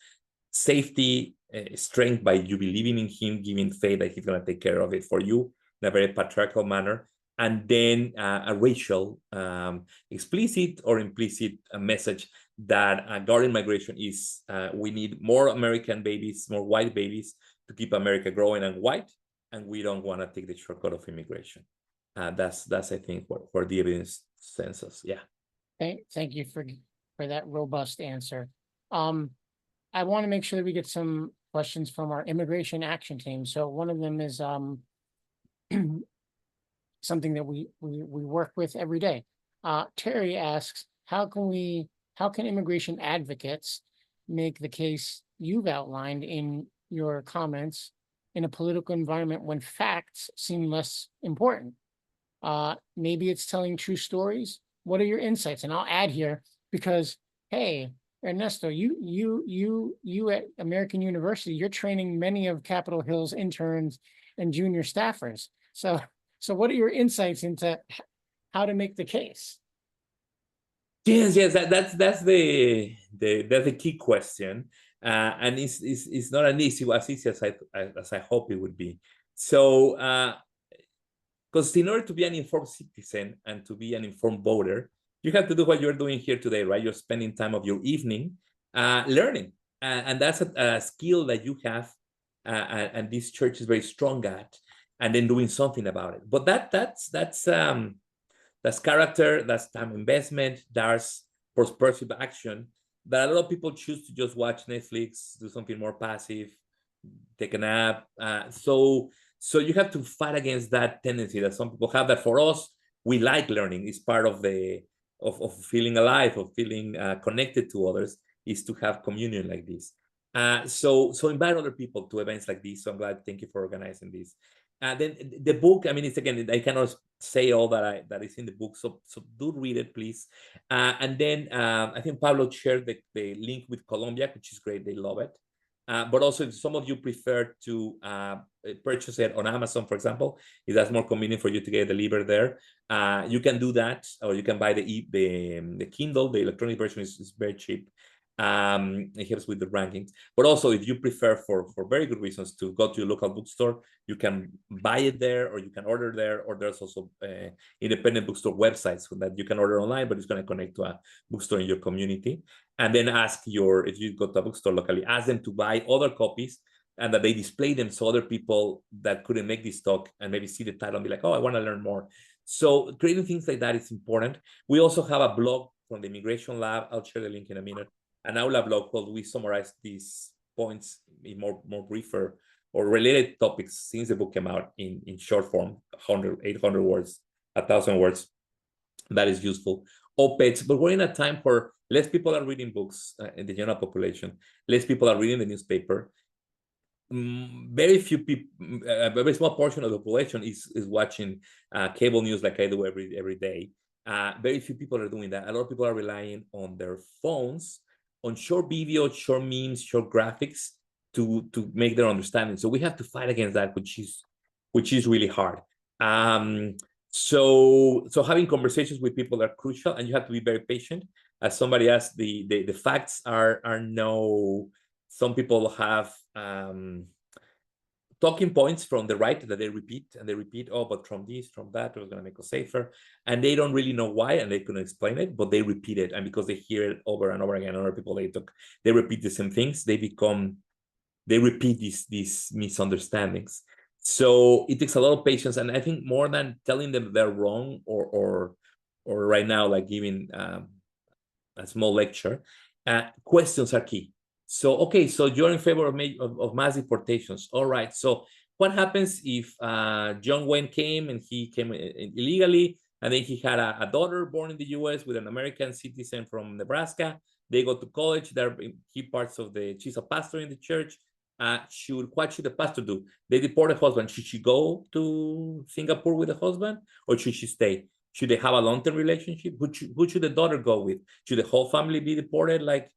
safety, strength by you believing in him, giving faith that he's going to take care of it for you in a very patriarchal manner, and then a racial, explicit or implicit message that guarding migration is we need more American babies, more white babies to keep America growing and white, and we don't want to take the shortcut of immigration. That's I think where the evidence sends us. Yeah. Thank you for that robust answer. I want to make sure that we get some questions from our immigration action team. So one of them is something that we work with every day. Terry asks, how can immigration advocates make the case you've outlined in your comments in a political environment when facts seem less important? Maybe it's telling true stories. What are your insights? And I'll add here, because, hey, Ernesto, you at American University, you're training many of Capitol Hill's interns and junior staffers. So what are your insights into how to make the case? Yes, that's the key question, and it's not as easy as I hope it would be. So, because in order to be an informed citizen and to be an informed voter, you have to do what you're doing here today, right? You're spending time of your evening learning, and that's a skill that you have, and this church is very strong at, and then doing something about it. But that's character, that's time investment, that's persuasive action that a lot of people choose to just watch Netflix, do something more passive, take a nap. So you have to fight against that tendency that some people have, that for us, we like learning. It's part of of feeling alive, of feeling connected to others, is to have communion like this. So invite other people to events like this. So I'm glad, thank you for organizing this. Then the book, I mean, it's again, I cannot say all that is in the book, so do read it, please. And then I think Pablo shared the link with Colombia, which is great. They love it. But also, if some of you prefer to purchase it on Amazon, for example, if that's more convenient for you to get delivered there, you can do that, or you can buy the Kindle. The electronic version is very cheap. It helps with the rankings. But also, if you prefer for very good reasons to go to your local bookstore, you can buy it there, or you can order there, or there's also independent bookstore websites that you can order online, but it's going to connect to a bookstore in your community. And then ask if you go to a bookstore locally, ask them to buy other copies, and that they display them so other people that couldn't make this talk and maybe see the title and be like, oh, I want to learn more. So creating things like that is important. We also have a blog from the Immigration Lab. I'll share the link in a minute. An Aula blog called we summarize these points in more briefer or related topics since the book came out in short form, 100, 800 words, 1,000 words. That is useful. Op-eds, but we're in a time where less people are reading books in the general population. Less people are reading the newspaper. Very few people, a very small portion of the population is watching cable news like I do every day. Very few people are doing that. A lot of people are relying on their phones, on short videos, short memes, short graphics to make their understanding. So we have to fight against that, which is really hard. So having conversations with people are crucial, and you have to be very patient. As somebody asked, the facts are no. Some people have talking points from the right that they repeat, oh, but from this, from that, it was going to make us safer. And they don't really know why, and they couldn't explain it, but they repeat it. And because they hear it over and over again, other people, they repeat the same things, they repeat these misunderstandings. So it takes a lot of patience. And I think more than telling them they're wrong or right now, like giving a small lecture, questions are key. So, okay, so you're in favor of mass deportations. All right, so what happens if John Wayne came and he came illegally, and then he had a daughter born in the US with an American citizen from Nebraska? They go to college, they're key parts of she's a pastor in the church. What should the pastor do? They deport the husband. Should she go to Singapore with the husband, or should she stay? Should they have a long-term relationship? Who should the daughter go with? Should the whole family be deported, like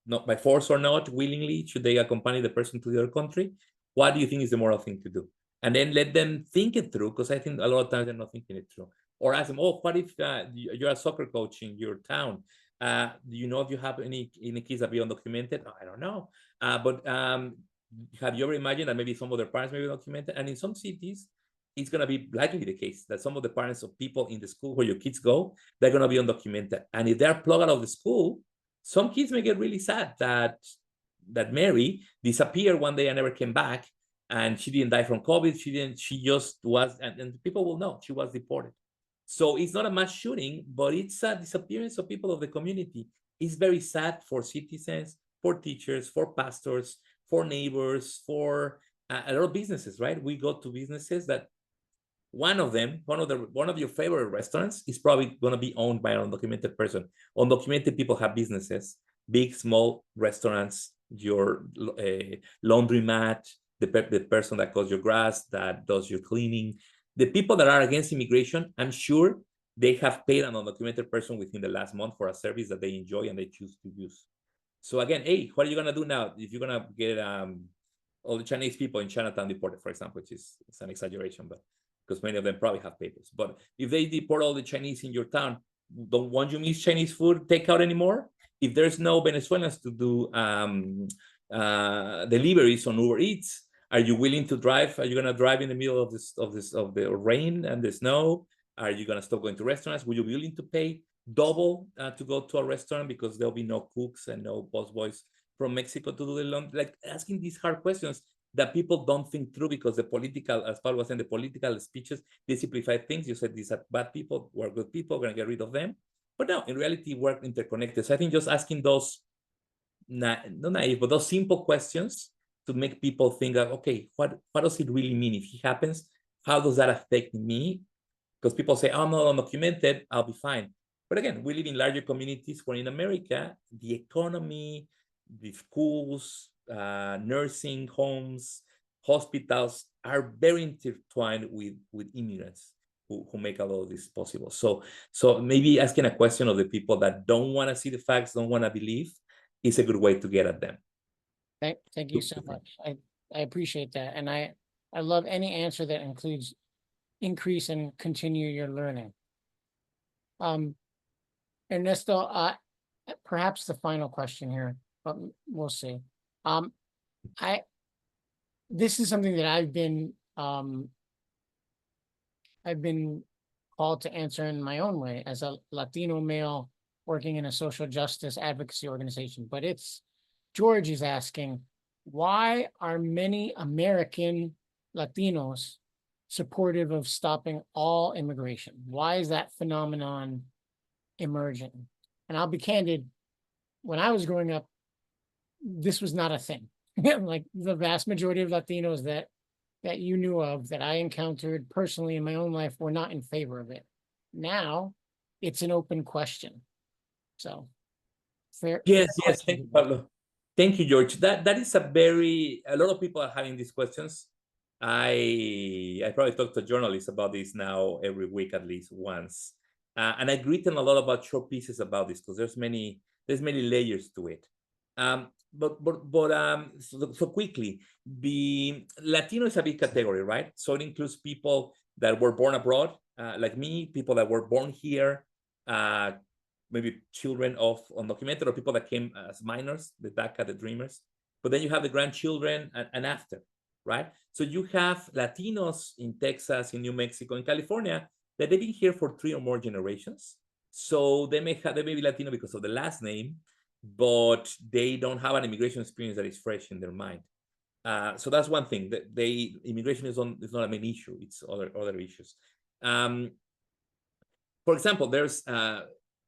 not by force or not, willingly? Should they accompany the person to the other country? What do you think is the moral thing to do? And then let them think it through, because I think a lot of times they're not thinking it through. Or ask them, oh, what if you're a soccer coach in your town? Do you know if you have any kids that be undocumented? I don't know. But have you ever imagined that maybe some of their parents may be documented? And in some cities, it's going to be likely the case that some of the parents of people in the school where your kids go, they're going to be undocumented. And if they're plugged out of the school, some kids may get really sad that Mary disappeared one day and never came back, and she didn't die from COVID. She just was, and people will know she was deported. So it's not a mass shooting, but it's a disappearance of people of the community. It's very sad for citizens, for teachers, for pastors, for neighbors, for a lot of businesses, right? We go to businesses that one of your favorite restaurants is probably going to be owned by an undocumented person. Undocumented people have businesses, big, small restaurants, your laundromat, the person that cuts your grass, that does your cleaning. The people that are against immigration, I'm sure they have paid an undocumented person within the last month for a service that they enjoy and they choose to use. So again, hey, what are you going to do now if you're going to get all the Chinese people in Chinatown deported, for example, which is it's an exaggeration, but because many of them probably have papers. But if they deport all the Chinese in your town, don't want you miss Chinese food takeout anymore? If there's no Venezuelans to do deliveries on Uber Eats, are you willing to drive? Are you going to drive in the middle of the rain and the snow? Are you going to stop going to restaurants? Will you be willing to pay double to go to a restaurant because there'll be no cooks and no busboys from Mexico to do the laundry? Like asking these hard questions that people don't think through, because the political, as Paul was saying, the political speeches, they simplify things. You said these are bad people, we're good people, we're going to get rid of them. But no, in reality, we're interconnected. So I think just asking those, not naive, but those simple questions to make people think of, okay, what does it really mean if it happens? How does that affect me? Because people say, oh, I'm not undocumented, I'll be fine. But again, we live in larger communities where in America, the economy, the schools, nursing homes, hospitals, are very intertwined with immigrants who make a lot of this possible. So maybe asking a question of the people that don't want to see the facts, don't want to believe, is a good way to get at them. Thank you so much. I appreciate that. And I love any answer that includes increase and continue your learning. Ernesto, perhaps the final question here, but we'll see. This is something that I've been called to answer in my own way as a Latino male working in a social justice advocacy organization. But George is asking, why are many American Latinos supportive of stopping all immigration? Why is that phenomenon emerging? And I'll be candid, when I was growing up, this was not a thing. Like the vast majority of Latinos that you knew of, that I encountered personally in my own life, were not in favor of it. Now it's an open question. So fair. Yes, thank you, Pablo. Thank you, George. That is a lot of people are having these questions. I probably talk to journalists about this now every week at least once. And I've written a lot about short pieces about this because there's many layers to it. So quickly, the Latino is a big category, right? So it includes people that were born abroad, like me, people that were born here, maybe children of undocumented, or people that came as minors, the DACA, the Dreamers. But then you have the grandchildren and after, right? So you have Latinos in Texas, in New Mexico, in California, that they've been here for 3 or more generations. So they may be Latino because of the last name, but they don't have an immigration experience that is fresh in their mind. So that's one thing. That immigration is not a main issue. It's other issues. For example, there's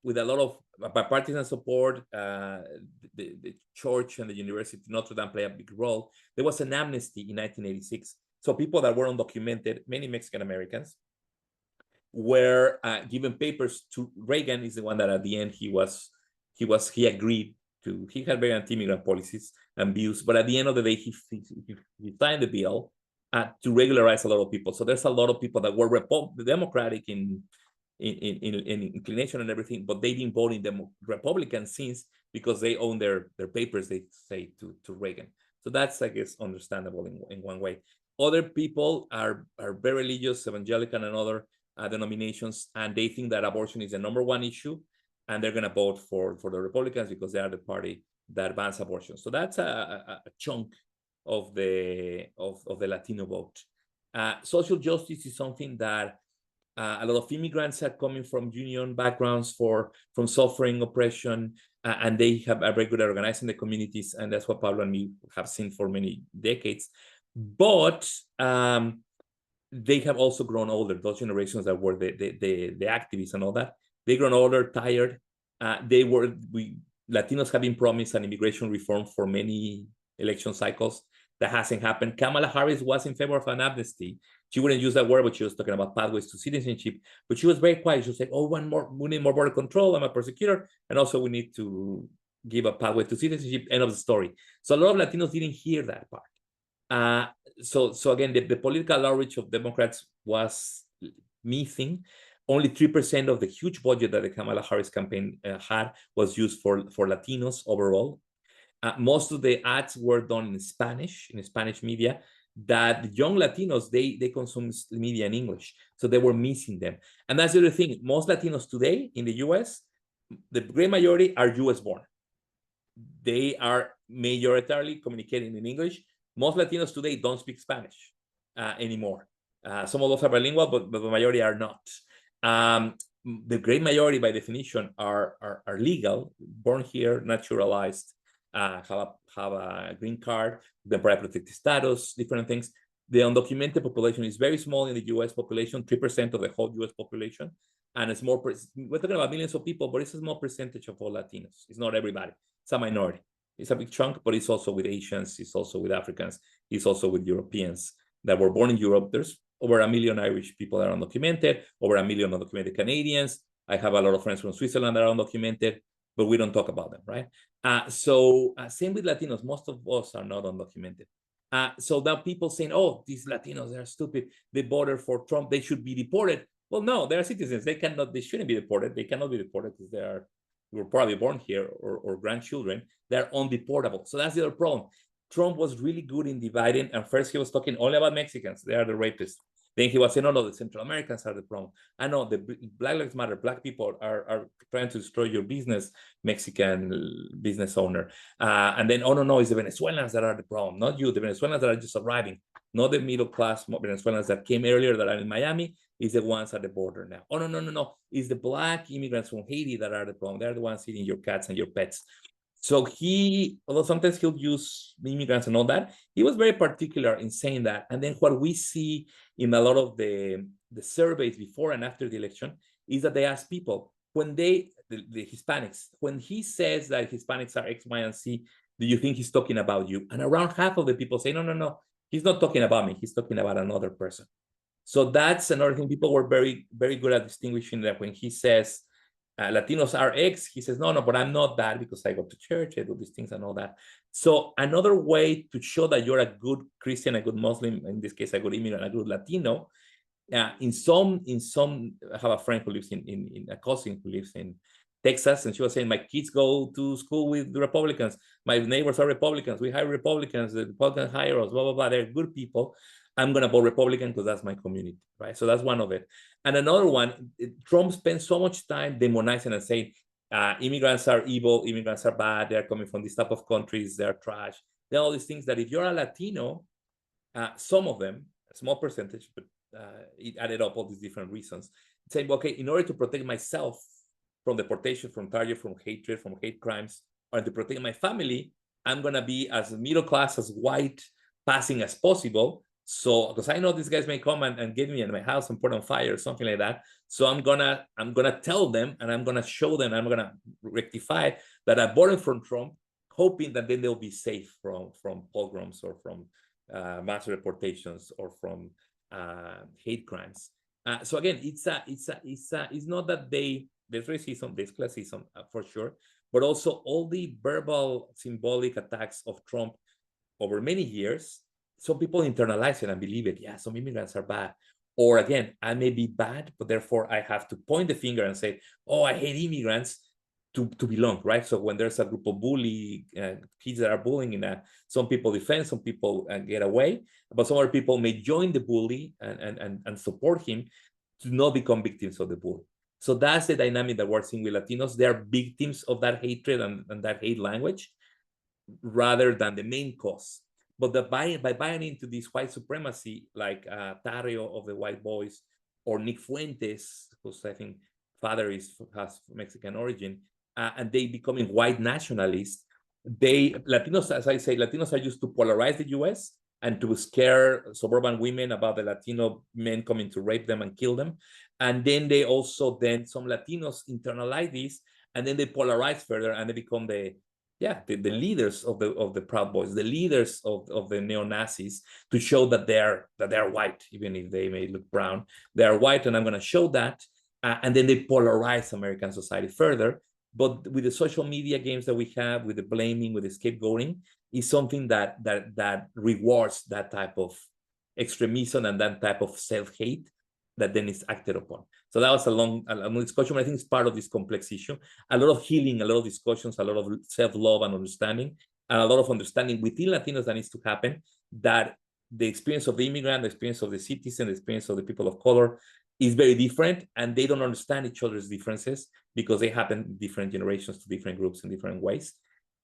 with a lot of bipartisan support, the church and the University of Notre Dame play a big role. There was an amnesty in 1986. So people that were undocumented, many Mexican Americans, were given papers to Reagan. Is the one that at the end he agreed to. He had very anti-immigrant policies and views, but at the end of the day, he signed the bill to regularize a lot of people. So there's a lot of people that were Democratic in inclination and everything, but they've been voting Republican since, because they own their papers, they say, to Reagan. So that's, I guess, understandable in one way. Other people are very religious, evangelical and other denominations, and they think that abortion is the #1 issue, and they're going to vote for the Republicans because they are the party that bans abortion. So that's a chunk of the Latino vote. Social justice is something that a lot of immigrants are coming from union backgrounds from suffering, oppression, and they are very good at organizing the communities, and that's what Pablo and me have seen for many decades. But they have also grown older. Those generations that were the activists and all that, they grown older, tired. Latinos have been promised an immigration reform for many election cycles. That hasn't happened. Kamala Harris was in favor of an amnesty. She wouldn't use that word, but she was talking about pathways to citizenship. But she was very quiet. She was like, "Oh, we need more border control. I'm a persecutor, and also we need to give a pathway to citizenship." End of the story. So a lot of Latinos didn't hear that part. So again, the political outreach of Democrats was missing. Only 3% of the huge budget that the Kamala Harris campaign had was used for Latinos overall. Most of the ads were done in Spanish media, that the young Latinos, they consume media in English. So they were missing them. And that's the other thing. Most Latinos today in the US, the great majority are US born. They are majoritarily communicating in English. Most Latinos today don't speak Spanish anymore. Some of those are bilingual, but the majority are not. The great majority, by definition, are legal, born here, naturalized, have a green card, temporary protected status, different things. The undocumented population is very small in the US population, 3% of the whole US population. And it's more, we're talking about millions of people, but it's a small percentage of all Latinos. It's not everybody. It's a minority. It's a big chunk, but it's also with Asians. It's also with Africans. It's also with Europeans that were born in Europe. There's over 1 million Irish people that are undocumented, over 1 million undocumented Canadians. I have a lot of friends from Switzerland that are undocumented, but we don't talk about them, right? Same with Latinos. Most of us are not undocumented. So now people saying, oh, these Latinos, they're stupid. They voted for Trump. They should be deported. Well, no, they're citizens. They shouldn't be deported. They cannot be deported because they were probably born here or grandchildren. They're undeportable. So that's the other problem. Trump was really good in dividing. And first he was talking only about Mexicans. They are the rapists. Then he was saying, no, the Central Americans are the problem. I know the Black Lives Matter, Black people are trying to destroy your business, Mexican business owner. And then, oh, no, it's the Venezuelans that are the problem, not you. The Venezuelans that are just arriving, not the middle class Venezuelans that came earlier that are in Miami, is the ones at the border now. Oh, no. It's the Black immigrants from Haiti that are the problem. They're the ones eating your cats and your pets. So although sometimes he'll use the immigrants and all that, he was very particular in saying that. And then what we see in a lot of the surveys before and after the election is that they ask people, when the Hispanics, when he says that Hispanics are X, Y, and Z, do you think he's talking about you? And around half of the people say, no, he's not talking about me. He's talking about another person. So that's another thing. People were very, very good at distinguishing that when he says, Latinos are X, he says, no, but I'm not that because I go to church, I do these things and all that. So another way to show that you're a good Christian, a good Muslim, in this case, a good immigrant, a good Latino, in some, I have a friend who lives in a cousin who lives in Texas, and she was saying, my kids go to school with the Republicans. My neighbors are Republicans. We hire Republicans. The Republicans hire us, blah, blah, blah. They're good people. I'm going to vote Republican because that's my community, right? So that's one of it. And another one, Trump spends so much time demonizing and saying, immigrants are evil, immigrants are bad, they're coming from this type of countries, they're trash. There are all these things that if you're a Latino, some of them, a small percentage, but it added up all these different reasons, saying, okay, in order to protect myself from deportation, from target, from hatred, from hate crimes, or to protect my family, I'm going to be as middle class, as white passing as possible. So, because I know these guys may come and get me in my house and put on fire or something like that. So I'm gonna tell them, and I'm gonna show them, I'm gonna rectify that I voted for Trump, hoping that then they'll be safe from pogroms or from mass deportations or from hate crimes. So again, it's not that there's racism, there's classism for sure, but also all the verbal symbolic attacks of Trump over many years. Some people internalize it and believe it. Yeah, some immigrants are bad. Or again, I may be bad, but therefore I have to point the finger and say, oh, I hate immigrants to belong, right? So when there's a group of kids that are bullying, some people defend, some people get away, but some other people may join the bully and support him to not become victims of the bully. So that's the dynamic that we're seeing with Latinos. They're victims of that hatred and that hate language rather than the main cause. But by buying into this white supremacy, like Tario of the White Boys, or Nick Fuentes, whose I think father has Mexican origin, and they becoming white nationalists, Latinos, as I say, Latinos are used to polarize the U.S. and to scare suburban women about the Latino men coming to rape them and kill them. And then some Latinos internalize this, and then they polarize further, and they become the leaders of the Proud Boys, the leaders of the neo-Nazis, to show that they're white, even if they may look brown. They are white, and I'm going to show that. And then they polarize American society further. But with the social media games that we have, with the blaming, with the scapegoating, is something that rewards that type of extremism and that type of self-hate that then is acted upon. So that was a long discussion, but I think it's part of this complex issue. A lot of healing, a lot of discussions, a lot of self-love and understanding, and a lot of understanding within Latinos that needs to happen, that the experience of the immigrant, the experience of the citizen, the experience of the people of color is very different, and they don't understand each other's differences because they happen in different generations to different groups in different ways.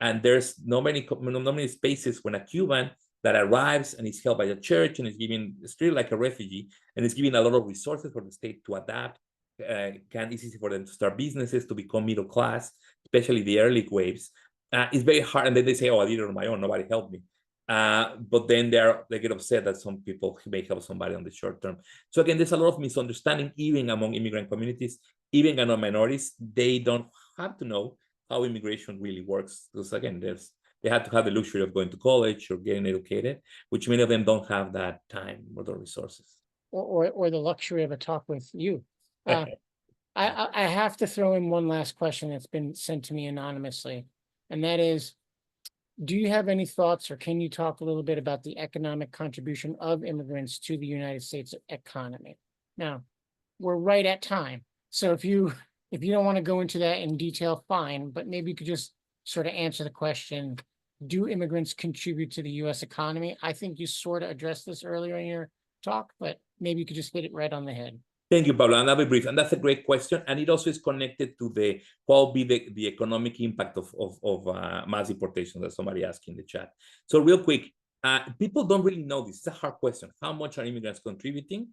And there's not many spaces when a Cuban that arrives and is held by a church and is given, it's treated like a refugee, and is given a lot of resources for the state to adapt. It's easy for them to start businesses, to become middle class, especially the early waves. It's very hard, and then they say, oh, I did it on my own, nobody helped me. But then they get upset that some people may help somebody on the short term. So again, there's a lot of misunderstanding, even among immigrant communities, even among minorities. They don't have to know how immigration really works, because again, they have to have the luxury of going to college or getting educated, which many of them don't have that time or the resources. Or the luxury of a talk with you. I have to throw in one last question that's been sent to me anonymously, and that is, do you have any thoughts, or can you talk a little bit about the economic contribution of immigrants to the United States economy? Now, we're right at time, so if you don't want to go into that in detail, fine, but maybe you could just sort of answer the question, do immigrants contribute to the US economy? I think you sort of addressed this earlier in your talk, but maybe you could just hit it right on the head. Thank you, Pablo, and I'll be brief. And that's a great question, and it also is connected to what will be the economic impact of mass deportation that somebody asked in the chat. So real quick, people don't really know this. It's a hard question. How much are immigrants contributing?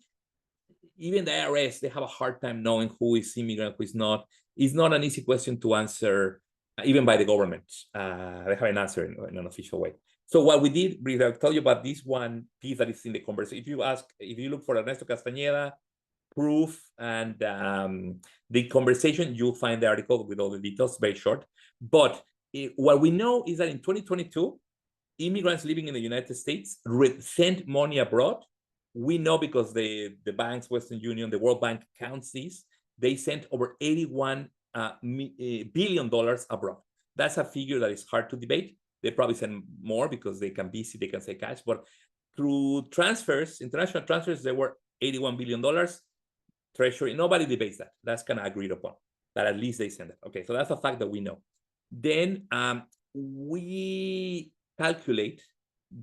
Even the IRS, they have a hard time knowing who is immigrant, who is not. It's not an easy question to answer, even by the government. They haven't answered in an official way. So what we did, I'll tell you about this one piece that is in the conversation. If you look for Ernesto Castañeda, proof, and the conversation, you'll find the article with all the details, very short. But what we know is that in 2022, immigrants living in the United States sent money abroad. We know because the banks, Western Union, the World Bank counts these. They sent over $81 billion abroad. That's a figure that is hard to debate. They probably send more because they can visit, they can say cash. But through transfers, international transfers, there were $81 billion. Treasury, nobody debates that. That's kind of agreed upon, that at least they send it. Okay, so that's a fact that we know. Then we calculate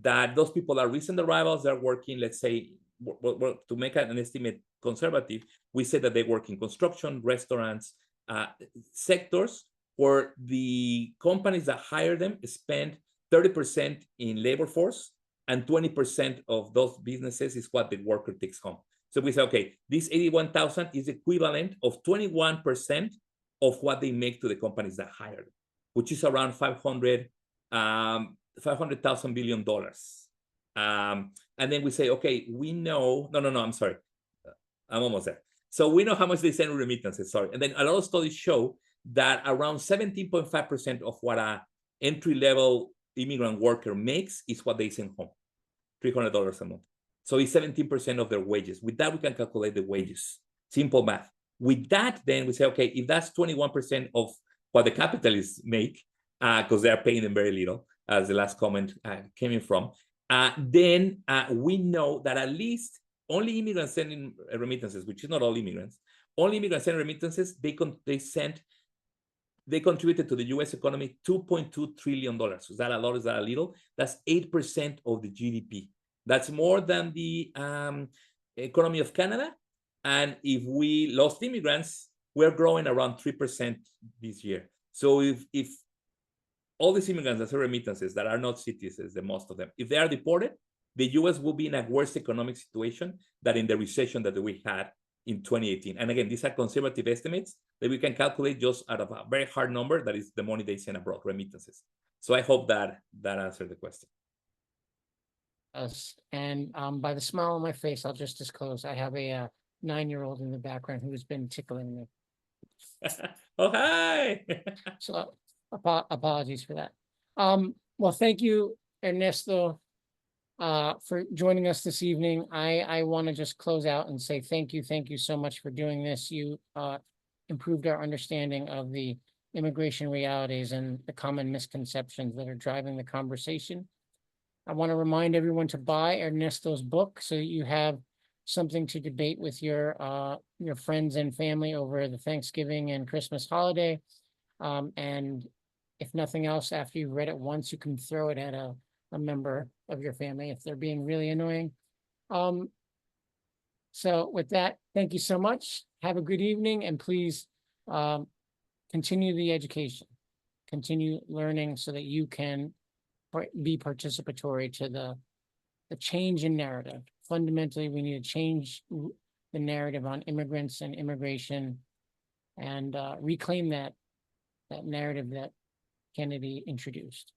that those people are recent arrivals, they're working, let's say, to make an estimate conservative, we say that they work in construction, restaurants, sectors where the companies that hire them spend 30% in labor force, and 20% of those businesses is what the worker takes home. So we say, okay, this 81,000 is equivalent of 21% of what they make to the companies that hire them, which is around $500,000 billion. And then we say, okay, we know, I'm sorry. I'm almost there. So we know how much they send in remittances, sorry. And then a lot of studies show that around 17.5% of what an entry-level immigrant worker makes is what they send home, $300 a month. So it's 17% of their wages. With that, we can calculate the wages. Simple math. With that, then we say, okay, if that's 21% of what the capitalists make, because they're paying them very little, as the last comment came in from, then we know that at least only immigrants sending remittances, which is not all immigrants, only immigrants sending remittances, they contributed to the U.S. economy $2.2 trillion. Is that a lot? Is that a little? That's 8% of the GDP. That's more than the economy of Canada. And if we lost immigrants, we're growing around 3% this year. So if all these immigrants that send remittances that are not citizens, the most of them, if they are deported, the U.S. will be in a worse economic situation than in the recession that we had in 2018. And again, these are conservative estimates that we can calculate just out of a very hard number, that is the money they send abroad, remittances. So I hope that answered the question. Yes, and by the smile on my face, I'll just disclose I have a 9-year-old in the background who has been tickling me. Oh, hi. So apologies for that. Well, thank you, Ernesto, for joining us this evening. I want to just close out and say thank you so much for doing this. You improved our understanding of the immigration realities and the common misconceptions that are driving the conversation. I want to remind everyone to buy Ernesto's book so that you have something to debate with your friends and family over the Thanksgiving and Christmas holiday. And if nothing else, after you've read it once, you can throw it at a member of your family if they're being really annoying. So with that, thank you so much. Have a good evening, and please continue the education, continue learning so that you can be participatory to the change in narrative. Fundamentally, we need to change the narrative on immigrants and immigration, and reclaim that narrative that Kennedy introduced.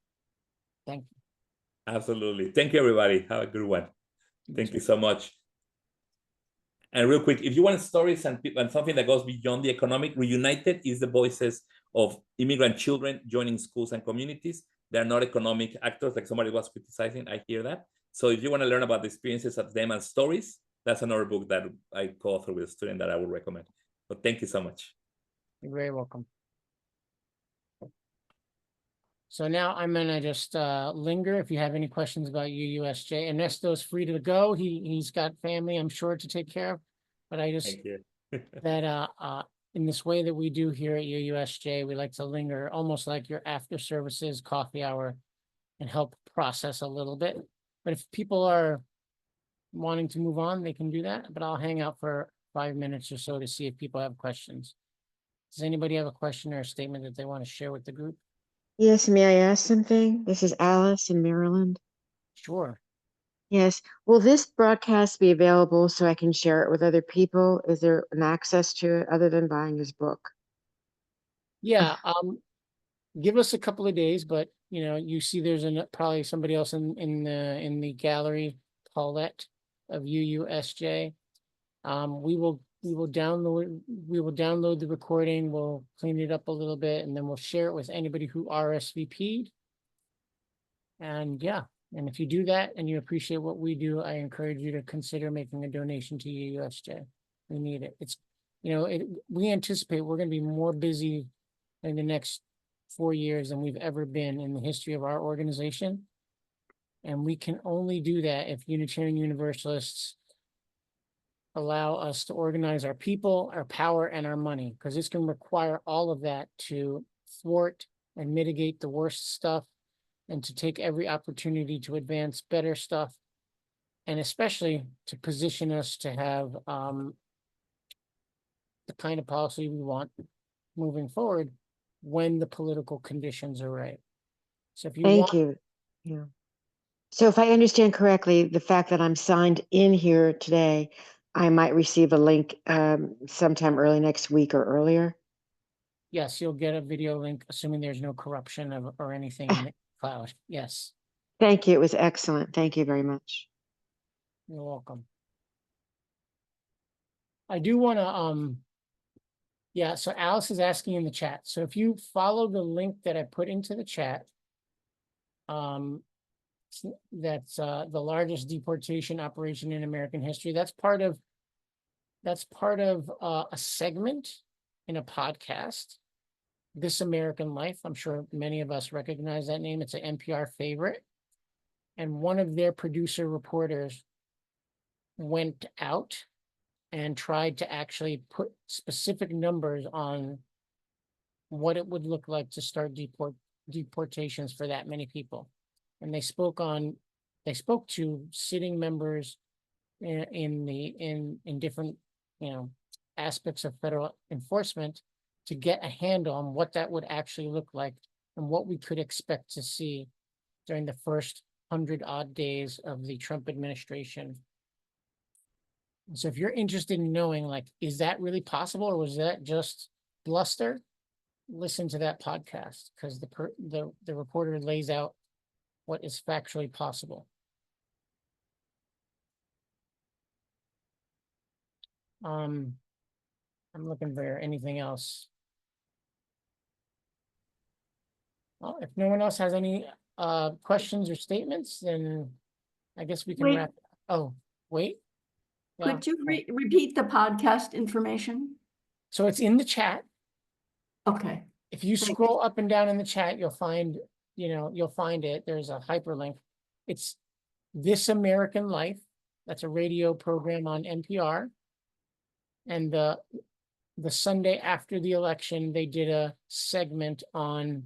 Thank you. Absolutely. Thank you, everybody. Have a good one. Thank you so much. And real quick, if you want stories and something that goes beyond the economic, Reunited is the voices of immigrant children joining schools and communities. They're not economic actors like somebody was criticizing. I hear that. So if you want to learn about the experiences of them and stories, that's another book that I co-author with a student that I would recommend. But thank you so much. You're very welcome. So now I'm gonna just linger. If you have any questions about UUSJ, Ernesto's free to go. He's got family, I'm sure, to take care of. But I just Thank you. that in this way that we do here at UUSJ, we like to linger almost like your after services coffee hour and help process a little bit. But if people are wanting to move on, they can do that. But I'll hang out for 5 minutes or so to see if people have questions. Does anybody have a question or a statement that they want to share with the group? Yes, may I ask something? This is Alice in Maryland. Sure. Yes, will this broadcast be available so I can share it with other people? Is there an access to it other than buying his book? Yeah, give us a couple of days, but you see there's probably somebody else in the gallery, Paulette of UUSJ. We will download the recording, we'll clean it up a little bit, and then we'll share it with anybody who RSVP'd. And yeah, and if you do that and you appreciate what we do, I encourage you to consider making a donation to UUSJ. We need it. We anticipate we're gonna be more busy in the next 4 years than we've ever been in the history of our organization. And we can only do that if Unitarian Universalists allow us to organize our people, our power, and our money, because it's going to require all of that to thwart and mitigate the worst stuff and to take every opportunity to advance better stuff, and especially to position us to have the kind of policy we want moving forward when the political conditions are right. So if you Thank want, you. Yeah. So if I understand correctly, the fact that I'm signed in here today, I might receive a link sometime early next week or earlier. yes, you'll get a video link, assuming there's no corruption or anything in the cloud. Yes, Thank you. It was excellent. Thank you very much. you're welcome. I do want to, yeah, so Alice is asking in the chat. So if you follow the link that I put into the chat, that's the largest deportation operation in American history. That's part of a segment in a podcast, This American Life. I'm sure many of us recognize that name. It's an NPR favorite. And one of their producer reporters went out and tried to actually put specific numbers on what it would look like to start deportations for that many people. And they spoke to sitting members in different, aspects of federal enforcement to get a handle on what that would actually look like and what we could expect to see during the first 100-odd days of the Trump administration. So if you're interested in knowing, like, is that really possible or was that just bluster? Listen to that podcast, because the reporter lays out what is factually possible. I'm looking for anything else. Well, if no one else has any questions or statements, then I guess we can Wait. wrap. Oh, wait. Yeah. Could you repeat the podcast information? So it's in the chat. Okay, If you Thanks. scroll up and down in the chat, you'll find it. There's a hyperlink. It's This American Life. That's a radio program on NPR. And the Sunday after the election, they did a segment on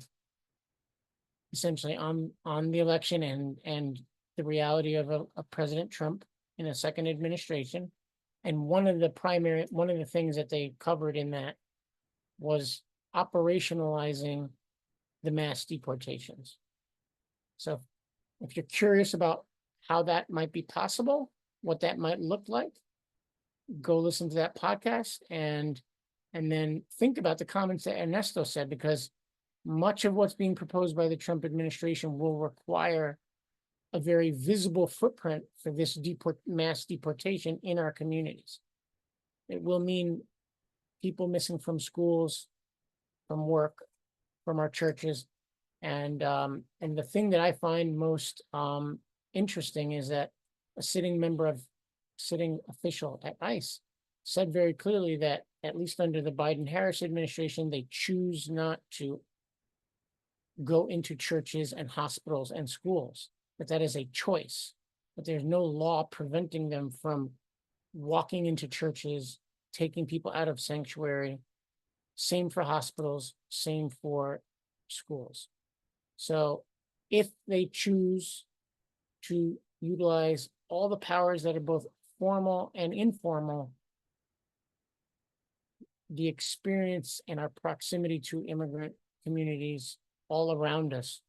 essentially on the election and the reality of a President Trump in a second administration. And one of the things that they covered in that was operationalizing the mass deportations. So if you're curious about how that might be possible, what that might look like, go listen to that podcast and then think about the comments that Ernesto said, because much of what's being proposed by the Trump administration will require a very visible footprint for this mass deportation in our communities. It will mean people missing from schools, from work, from our churches. And the thing that I find most interesting is that a sitting official at ICE said very clearly that at least under the Biden-Harris administration, they choose not to go into churches and hospitals and schools, but that is a choice. But there's no law preventing them from walking into churches, taking people out of sanctuary. Same for hospitals, same for schools. So if they choose to utilize all the powers that are both formal and informal, the experience and our proximity to immigrant communities all around us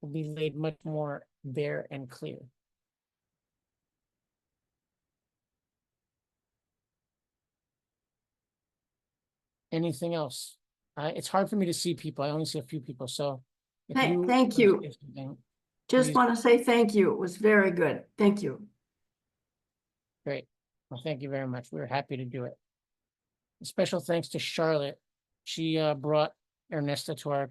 will be laid much more bare and clear. Anything else? It's hard for me to see people. I only see a few people, so. if Thank wanna you. say something, Just please. want to say thank you. It was very good. Thank you. Great. Well, thank you very much. We were happy to do it. A special thanks to Charlotte. She brought Ernesto to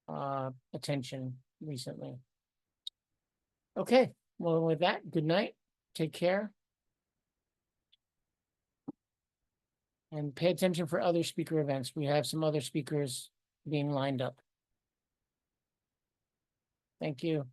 our attention recently. Okay, well, with that, good night. Take care. And pay attention for other speaker events. We have some other speakers being lined up. Thank you.